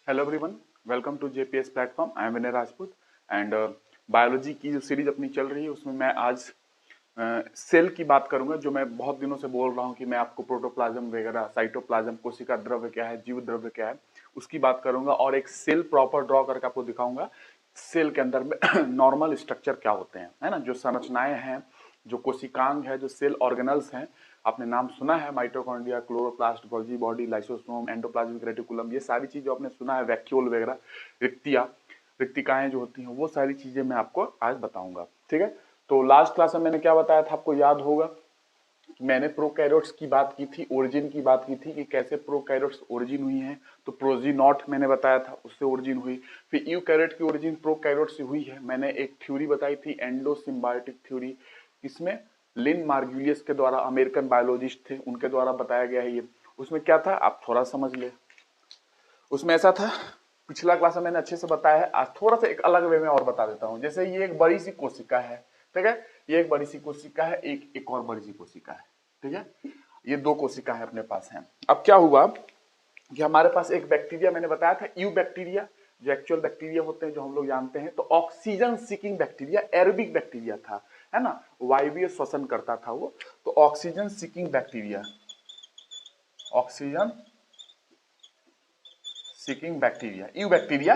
Hello everyone, welcome to JPS platform. I am Vinay Rajput and biology की जो series अपनी चल रही है उसमें मैं आज सेल की बात करूंगा। जो मैं बहुत दिनों से बोल रहा हूं कि मैं आपको प्रोटोप्लाज्म वगैरह, साइटोप्लाज्म, कोशिका द्रव्य क्या है, जीव द्रव्य क्या है, उसकी बात करूंगा और एक सेल प्रॉपर ड्रॉ करके आपको दिखाऊंगा। सेल के अंदर में नॉर्मल स्ट्रक्चर क्या होते हैं, है ना, जो संरचनाएं हैं, जो कोशिकांग है, जो सेल ऑर्गेनल्स हैं। आपने नाम सुना है, mitochondria, chloroplast, Golgi body, lysosome, endoplasmic reticulum, ये सारी चीज जो आपने सुना है, वैक्यूल वगैरह, रिक्तिकाएं जो होती हैं, वो सारी चीजें मैं आपको आज बताऊंगा। ठीक है, तो लास्ट क्लास में मैंने क्या बताया था, आपको याद होगा। मैंने प्रोकैरियोट्स की बात की थी, ओरिजिन की बात की थी कि कैसे प्रोकैरियोट्स ओरिजिन हुई हैं। तो प्रोजीनॉट मैंने बताया था, उससे ओरिजिन हुई। फिर यूकैरियोट की ओरिजिन प्रोकैरियोट से हुई है। मैंने एक थ्योरी बताई थी, एंडोसिम्बायोटिक थ्योरी। इसमें लिन मार्गुलियस के द्वारा, अमेरिकन बायोलॉजिस्ट थे, उनके द्वारा बताया गया है ये। उसमें क्या था, आप थोड़ा समझ ले। उसमें ऐसा था, पिछला क्लास में मैंने अच्छे से बताया है, आज थोड़ा सा एक अलग वे में और बता देता हूं। जैसे ये एक बड़ी सी कोशिका है, ठीक है, ये एक बड़ी सी कोशिका है, एक और बड़ी सी कोशिका है, ठीक है, ये दो कोशिका है अपने पास है। अब क्या हुआ कि हमारे पास एक बैक्टीरिया, मैंने बताया था यू बैक्टीरिया, जो एक्चुअल बैक्टीरिया होते हैं, जो हम लोग जानते हैं। तो oxygen seeking bacteria, aerobic bacteria था, है ना, वायवीय श्वसन करता था वो। तो oxygen seeking bacteria, oxygen seeking bacteria, you bacteria,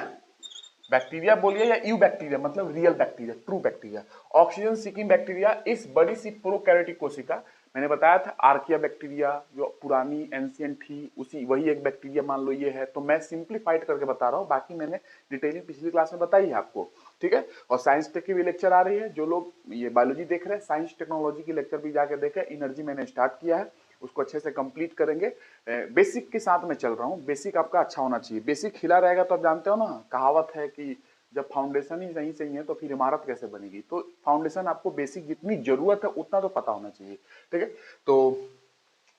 bacteria बोलिए या यू बैक्टीरिया, मतलब real bacteria, true bacteria. Oxygen seeking bacteria इस बड़ी सी प्रोकैरियोटिक कोशिका, मैंने बताया था आर्किया बैक्टीरिया जो पुरानी एंशियंट थी, उसी वही एक बैक्टीरिया मान लो ये है। तो मैं सिंप्लीफाइड करके बता रहा हूँ, बाकी मैंने डिटेलिंग पिछली क्लास में बताई है आपको, ठीक है। और साइंस टेक की भी लेक्चर आ रही है, जो लोग ये बायोलॉजी देख रहे हैं, साइंस टेक्नोलॉजी की लेक्चर भी जाके देखें। एनर्जी मैंने स्टार्ट किया है, उसको अच्छे से कंप्लीट करेंगे। बेसिक के साथ में चल रहा हूँ, बेसिक आपका अच्छा होना चाहिए। बेसिक हिला रहेगा तो आप जानते हो ना, कहावत है कि जब फाउंडेशन ही सही है तो फिर इमारत कैसे बनेगी। तो फाउंडेशन आपको बेसिक जितनी जरूरत है उतना तो पता होना चाहिए, ठीक है। तो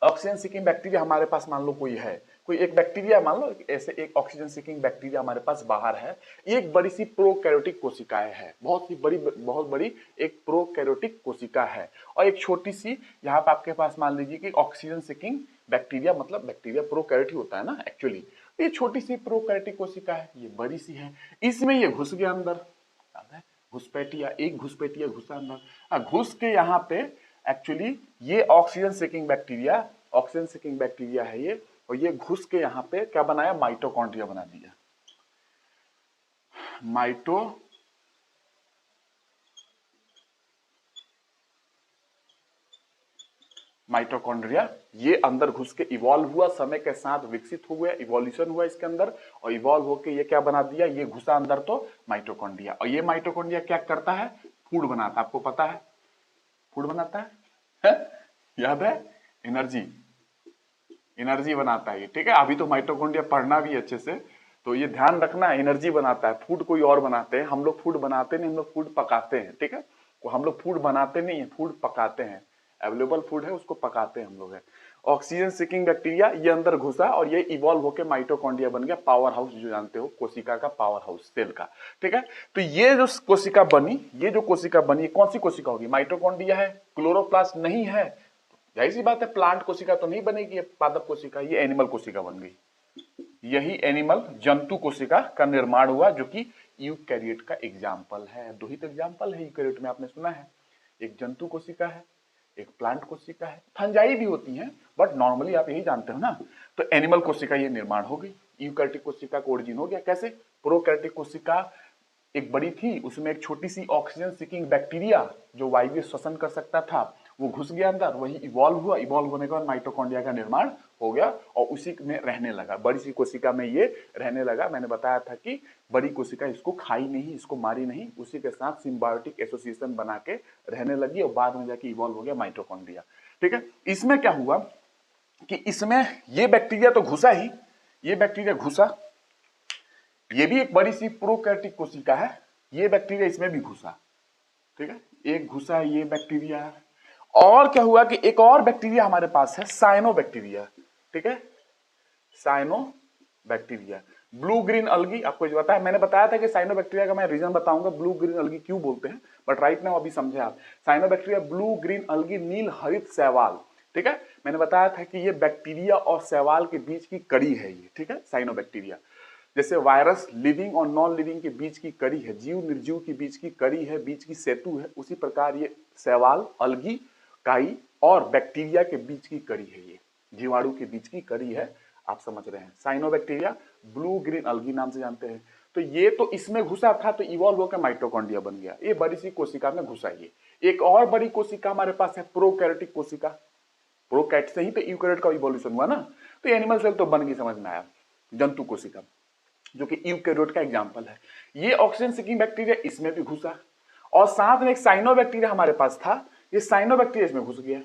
ऑक्सीजन सीकिंग बैक्टीरिया हमारे पास मान लो कोई है, कोई एक बैक्टीरिया मान लो, ऐसे एक ऑक्सीजन सीकिंग बैक्टीरिया हमारे पास बाहर है। ये एक बड़ी सी प्रोकैरियोटिक कोशिकाएं है, बहुत बड़ी एक प्रोकैरियोटिक कोशिका है। और एक छोटी सी यहाँ पे आपके पास मान लीजिए कि ऑक्सीजन सीकिंग बैक्टीरिया, मतलब बैक्टीरिया प्रोकैरियोट ही होता है ना एक्चुअली। ये छोटी सी प्रोकैरियोटिक कोशिका है, ये बड़ी सी है। इसमें ये घुस गया अंदर, घुसपैठिया, एक घुसपैठिया घुसा अंदर, घुस के यहाँ पे एक्चुअली ये oxygen seeking bacteria, oxygen seeking bacteria है ये। और ये घुस के यहाँ पे क्या बनाया, माइटोकॉन्ड्रिया बना दिया। माइटो माइटोकॉन्ड्रिया ये अंदर घुस के इवॉल्व हुआ, समय के साथ विकसित हो गया, इवोल्यूशन हुआ इसके अंदर। और इवॉल्व होके ये क्या बना दिया, ये घुसा अंदर तो माइटोकॉन्ड्रिया। और ये माइटोकॉन्ड्रिया क्या करता है, फूड बनाता है। आपको पता है फूड बनाता है? याद है, एनर्जी, एनर्जी बनाता है ये, ठीक है। अभी तो माइटोकॉन्ड्रिया पढ़ना भी अच्छे से, तो ये ध्यान रखना, एनर्जी बनाता है। फूड कोई और बनाते हैं, हम लोग फूड बनाते नहीं, हम लोग फूड पकाते हैं, ठीक है। हम लोग फूड बनाते नहीं है, फूड पकाते हैं। अवेलेबल फूड है उसको पकाते हैं हम लोग है। ऑक्सीजन सीकिंग बैक्टीरिया ये अंदर घुसा और ये इवॉल्व होकर माइटोकॉन्ड्रिया बन गया, पावर हाउस जो जानते हो, कोशिका का पावर हाउस, सेल का, ठीक है। तो ये जो कोशिका बनी, ये जो कोशिका बनी, कौन सी कोशिका होगी, माइटोकॉन्ड्रिया है, क्लोरोप्लास्ट नहीं है। जाहिर सी बात है, प्लांट कोशिका तो नहीं बनेगी, पादप कोशिका, ये एनिमल कोशिका बन गई। यही एनिमल जंतु कोशिका का निर्माण हुआ, जो कि यूकैरियोट का एग्जाम्पल है। दो ही तो एग्जाम्पल है यूकैरियोट में, आपने सुना है, एक जंतु कोशिका है, एक प्लांट कोशिका है। फंजाई भी होती हैं, बट नॉर्मली आप यही जानते हो ना। तो एनिमल कोशिका ये निर्माण हो गई, यूकैरियोटिक कोशिका का ओरिजिन हो गया। कैसे, प्रोकैरियोटिक कोशिका एक बड़ी थी, उसमें एक छोटी सी ऑक्सीजन सीकिंग बैक्टीरिया जो वायवीय श्वसन कर सकता था, वो घुस गया अंदर, वही इवॉल्व हुआ, इवॉल्व होने के बाद माइटोकॉन्ड्रिया का निर्माण हो गया और उसी में रहने लगा। बड़ी सी कोशिका में ये रहने लगा। मैंने बताया था कि बड़ी कोशिका इसको खाई नहीं, इसको मारी नहीं, उसी के साथ सिम्बायोटिक एसोसिएशन बना के रहने लगी और बाद में जाके इवॉल्व हो गया माइटोकॉन्ड्रिया, ठीक है। इसमें क्या हुआ कि इसमें ये बैक्टीरिया तो घुसा ही, ये बैक्टीरिया घुसा, ये भी एक बड़ी सी प्रोकैरियोटिक कोशिका है, ये बैक्टीरिया इसमें भी घुसा, ठीक है, एक घुसा ये बैक्टीरिया। और क्या हुआ कि एक और बैक्टीरिया हमारे पास है, साइनो बैक्टीरिया, ठीक है, cyanobacteria. Blue green algae, आपको जो बताया, मैंने बताया था कि साइनो बैक्टीरिया का मैं रीजन बताऊंगा, ब्लू ग्रीन अलगी क्यों बोलते हैं, बट राइट नाउ अभी समझे आप। Cyanobacteria, blue green algae, नील हरित शैवाल, ठीक है। मैंने बताया था कि ये बैक्टीरिया और शैवाल के बीच की कड़ी है ये, ठीक है, साइनो बैक्टीरिया। जैसे वायरस लिविंग और नॉन लिविंग के बीच की कड़ी है, जीव निर्जीव के बीच की कड़ी है, बीच की सेतु है, उसी प्रकार ये शैवाल, अलगी, काई और बैक्टीरिया के बीच की कड़ी है, ये जीवाणु के बीच की कड़ी है। आप समझ रहे हैं। साइनोबैक्टीरिया ब्लू ग्रीन अलगी नाम से जानते हैं। तो ये तो इसमें घुसा था तो इवॉल्व होकर माइटोकॉन्ड्रिया बन गया, ये बड़ी सी कोशिका में घुसा। ये एक और बड़ी कोशिका हमारे पास है प्रोकैरियोटिक कोशिका, प्रोकैट से ही तो यूकैरियोट का इवोल्यूशन हुआ ना। तो एनिमल सेल तो बन गई, समझ में आया। जंतु कोशिका जो कि यूकैरियोट का एग्जांपल है। ये ऑक्सीजन सीकिंग बैक्टीरिया इसमें भी घुसा और साथ में एक साइनोबैक्टीरिया हमारे पास था, ये साइनोबैक्टीरिया इसमें घुस गया।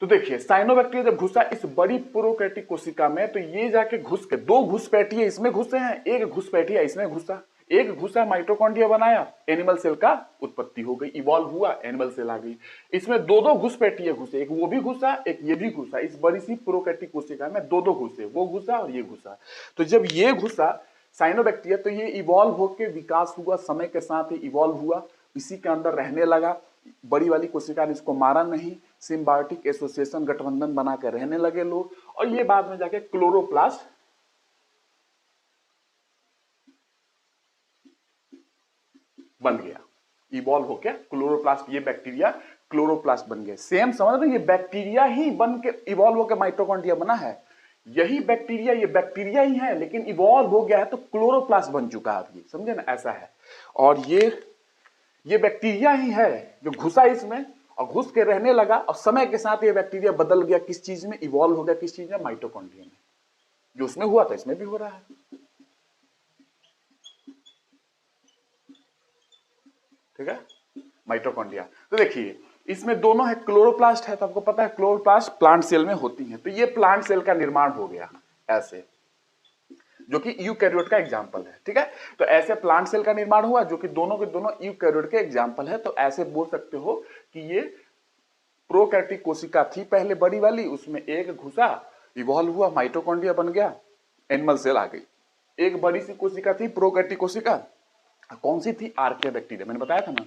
तो देखिए साइनोबैक्टीरिया जब घुसा इस बड़ी प्रोकैरियोटिक कोशिका में तो ये जाके घुस के दो घुसपैठिए इसमें घुसे हैं, एक घुसपैठिया इसमें घुसा, एक घुसा माइटोकॉन्ड्रिया बनाया, एनिमल सेल का उत्पत्ति हो गई, इवॉल्व हुआ, एनिमल सेल आ गई। इसमें दो दो घुसपैठिए घुसे, एक वो भी घुसा एक ये भी घुसा। इस बड़ी सी प्रोकैरियोटिक कोशिका में दो दो घुसे, वो घुसा और ये घुसा। तो जब ये घुसा साइनोबैक्टीरिया तो ये इवॉल्व होकर विकास हुआ, समय के साथ ही इवॉल्व हुआ, इसी के अंदर रहने लगा। बड़ी वाली कोशिका ने इसको मारा नहीं, सिम्बायोटिक एसोसिएशन गठबंधन बना कर रहने लगे लोग, और ये बाद में जाके क्लोरोप्लास्ट बन गया, इवॉल्व होकर क्लोरोप्लास्ट, ये बैक्टीरिया क्लोरोप्लास्ट बन गए। सेम समझ रहे, ये बैक्टीरिया ही बन के इवॉल्व होकर माइटोकॉन्ड्रिया बना है। यही बैक्टीरिया, ये बैक्टीरिया ही है लेकिन इवॉल्व हो गया है तो क्लोरोप्लास्ट बन चुका है अभी, समझे ना, ऐसा है। और ये बैक्टीरिया ही है जो घुसा इसमें और घुस के रहने लगा, और समय के साथ ये बैक्टीरिया बदल गया किस चीज में, इवॉल्व हो गया किस चीज में, माइटोकॉन्ड्रिया में। जो उसमें हुआ था इसमें भी हो रहा है, ठीक है, माइटोकॉन्ड्रिया। तो देखिए इसमें दोनों है, क्लोरोप्लास्ट है तो आपको पता है क्लोरोप्लास्ट प्लांट सेल में होती है, तो ये प्लांट सेल का निर्माण हो गया ऐसे, जो कि यूकैरियोट का एग्जाम्पल है, ठीक है। तो ऐसे प्लांट सेल का निर्माण हुआ जो कि दोनों के दोनों यूकैरियोट के एग्जाम्पल है। तो ऐसे बोल सकते हो कि ये प्रोकैरियोटिक कोशिका थी पहले बड़ी वाली, उसमें एक घुसा, इवॉल्व हुआ, माइटोकॉन्ड्रिया बन गया, एनिमल सेल आ गई। एक बड़ी सी कोशिका थी प्रोकैरियोटिक कोशिका, कौन सी थी, आर्किया बैक्टीरिया, मैंने बताया था ना।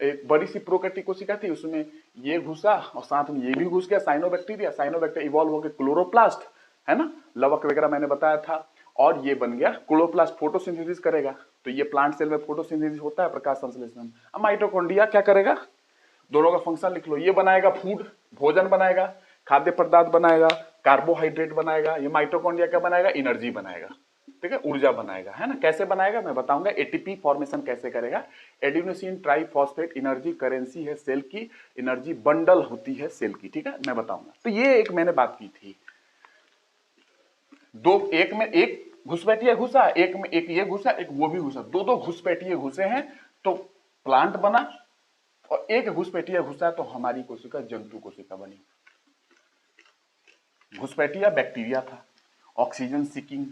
एक बड़ी सी प्रोकैरियोटिक कोशिका थी, उसमें ये घुसा और साथ में ये भी घुस गया, साइनोबैक्टीरिया। साइनोबैक्टीरिया इवॉल्व होकर क्लोरोप्लास्ट, है ना, लवक वगैरह मैंने बताया था, और ये बन गया क्लोरोप्लास्ट, फोटोसिंथेसिस करेगा। तो ये प्लांट सेल में फोटोसिंथेसिस होता है, प्रकाश संश्लेषण। अब माइटोकॉन्ड्रिया क्या करेगा, दोनों का फंक्शन लिख लो, ये बनाएगा फूड, भोजन बनाएगा, खाद्य पदार्थ बनाएगा, कार्बोहाइड्रेट बनाएगा, ये माइटोकॉन्ड्रिया क्या बनाएगा, एनर्जी बनाएगा, ठीक है, ऊर्जा बनाएगा, है ना। कैसे बनाएगा मैं बताऊंगा, एटीपी फॉर्मेशन कैसे करेगा। एडिनोसिन ट्राइफॉस्फेट एनर्जी करेंसी है सेल की, एनर्जी बंडल होती है सेल की, ठीक है, मैं बताऊंगा। तो ये एक मैंने बात की थी, दो, एक में एक घुसपैठिया घुसा, एक में एक ये घुसा, एक वो भी घुसा, दो दो घुसपैठिए घुसे हैं तो प्लांट बना, और एक घुसपैठिया घुसा तो हमारी कोशिका जंतु कोशिका बनी। घुसपैठिया बैक्टीरिया था, ऑक्सीजन सीकिंग,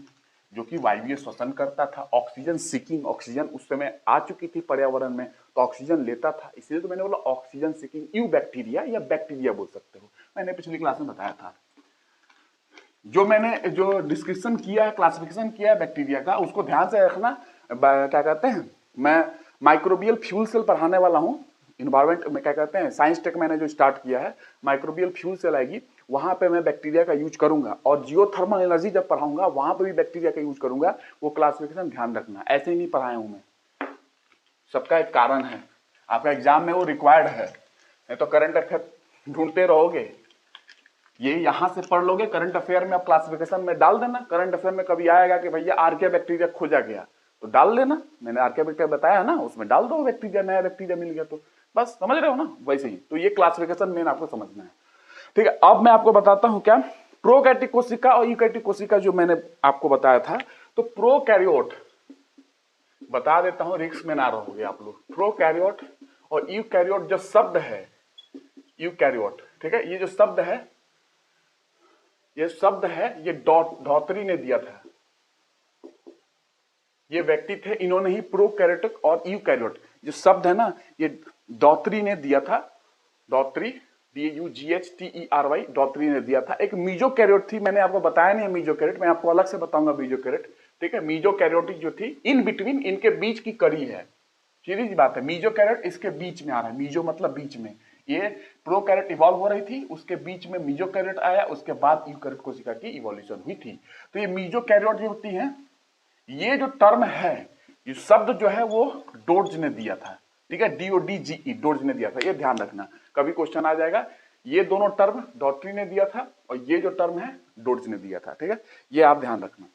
जो कि वायवीय श्वसन करता था, ऑक्सीजन सीकिंग, ऑक्सीजन उस समय आ चुकी थी पर्यावरण में तो ऑक्सीजन लेता था, इसलिए तो मैंने बोला ऑक्सीजन सीकिंग यू बैक्टीरिया या बैक्टीरिया बोल सकते हो, मैंने पिछली क्लास में बताया था। जो मैंने जो डिस्क्रिप्शन किया है, क्लासिफिकेशन किया है बैक्टीरिया का, उसको ध्यान से रखना। क्या कहते हैं, मैं माइक्रोबियल फ्यूल सेल पढ़ाने वाला हूँ, इन्वायरमेंट में क्या कहते हैं, साइंस टेक मैंने जो स्टार्ट किया है, माइक्रोबियल फ्यूल सेल आएगी, वहां पे मैं बैक्टीरिया का यूज करूंगा, और जियोथर्मल एनर्जी जब पढ़ाऊंगा वहां पे भी बैक्टीरिया का यूज करूंगा। वो क्लासिफिकेशन ध्यान रखना, ऐसे ही नहीं पढ़ाया हूं मैं, सबका एक कारण है, आपका एग्जाम में वो रिक्वायर्ड है, नहीं तो करंट अफेयर ढूंढते रहोगे। ये यहां से पढ़ लोगे, करंट अफेयर में आप क्लासिफिकेशन में डाल देना, करंट अफेयर में कभी आएगा कि भैया आर्किया बैक्टीरिया खोजा गया तो डाल देना, मैंने आर्किया बैक्टीरिया बताया ना, उसमें डाल दो बैक्टीरिया, नया बैक्टीरिया मिल गया तो बस, समझ रहे हो ना, वैसे ही। तो ये क्लासिफिकेशन मेन आपको समझना है, ठीक है। अब मैं आपको बताता हूं क्या, प्रोकैरियोटिक कोशिका और यूकैरियोटिक कोशिका जो मैंने आपको बताया था। तो प्रोकैरियोट बता देता हूं, रिस्क में ना रहोगे आप लोग। प्रोकैरियोट और यूकैरियोट जो शब्द है, यूकैरियोट, ठीक है, ये जो शब्द है, ये शब्द है, ये डॉथरी ने दिया था, ये व्यक्ति थे, इन्होंने ही प्रोकैरियोटिक और यूकैरियोट जो शब्द है ना, ये डॉथरी ने दिया था, डॉथरी, DUGHTERY, डॉथरी ने दिया था। एक मीजोकैरियोट थी, मैंने आपको बताया नहीं है मीजोकैरियोट, मैं आपको अलग से बताऊंगा मीजोकैरियोट, ठीक है। मीजोकैरियोटिक जो थी, इन बिटवीन, इनके बीच की कड़ी है, सीधी सी बात है, मीजोकैरियोट इसके बीच में आ रहा है, मीजो मतलब बीच में, ये प्रोकैरियोट इवॉल्व हो रही थी, उसके बीच में मीजोकैरियोट आया, उसके बाद यूकैरियोट कोशिका की इवोल्यूशन हुई थी। तो ये मीजोकैरियोट जो होती है, ये जो टर्म है, ये शब्द जो है वो डोड्ज ने दिया था, ठीक है, DODGE, डोड्ज ने दिया था, ये ध्यान रखना, कभी क्वेश्चन आ जाएगा। ये दोनों टर्म डॉट्री ने दिया था और ये जो टर्म है डोड्ज ने दिया था, ठीक है, ये आप ध्यान रखना।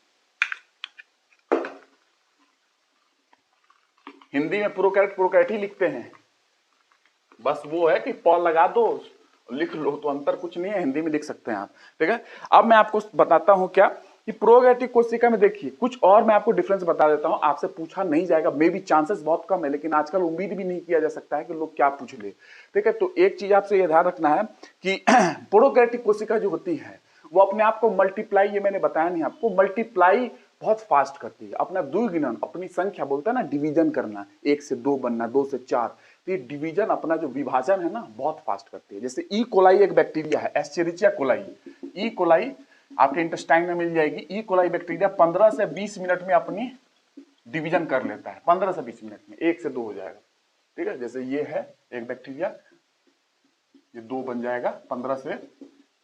हिंदी में प्रोकैरियोट प्रोकैरियोट ही लिखते हैं, बस वो है कि पॉल लगा दो लिख लो, तो अंतर कुछ नहीं है, हिंदी में लिख सकते हैं आप, ठीक है। अब मैं आपको बताता हूं क्या कि प्रोकैरियोटिक कोशिका में देखिए कुछ और मैं आपको डिफरेंस बता देता हूं, आपसे पूछा नहीं जाएगा, मे बी चांसेस बहुत कम है, लेकिन आजकल उम्मीद भी नहीं किया जा सकता है कि लोग क्या पूछ ले, ठीक है। तो एक चीज आपसे यह ध्यान रखना है कि प्रोकैरियोटिक कोशिका जो होती है वो अपने आप को मल्टीप्लाई, ये मैंने बताया नहीं आपको, मल्टीप्लाई बहुत फास्ट करती है, अपना द्विगुणन, अपनी संख्या बोलता है ना, डिवीजन करना, 1 से 2 बनना, 2 से 4, तो ये डिवीजन, अपना जो विभाजन है ना, बहुत फास्ट करती है। जैसे ई कोलाई एक बैक्टीरिया है, एस्चेरिचिया कोलाई, ई कोलाई आपके इंटेस्टाइन में मिल जाएगी। ई कोलाई बैक्टीरिया 15 से 20 मिनट में अपनी डिवीजन कर लेता है, 15 से 20 मिनट में 1 से 2 हो जाएगा, ठीक है। जैसे ये है एक बैक्टीरिया, ये 2 बन जाएगा 15 से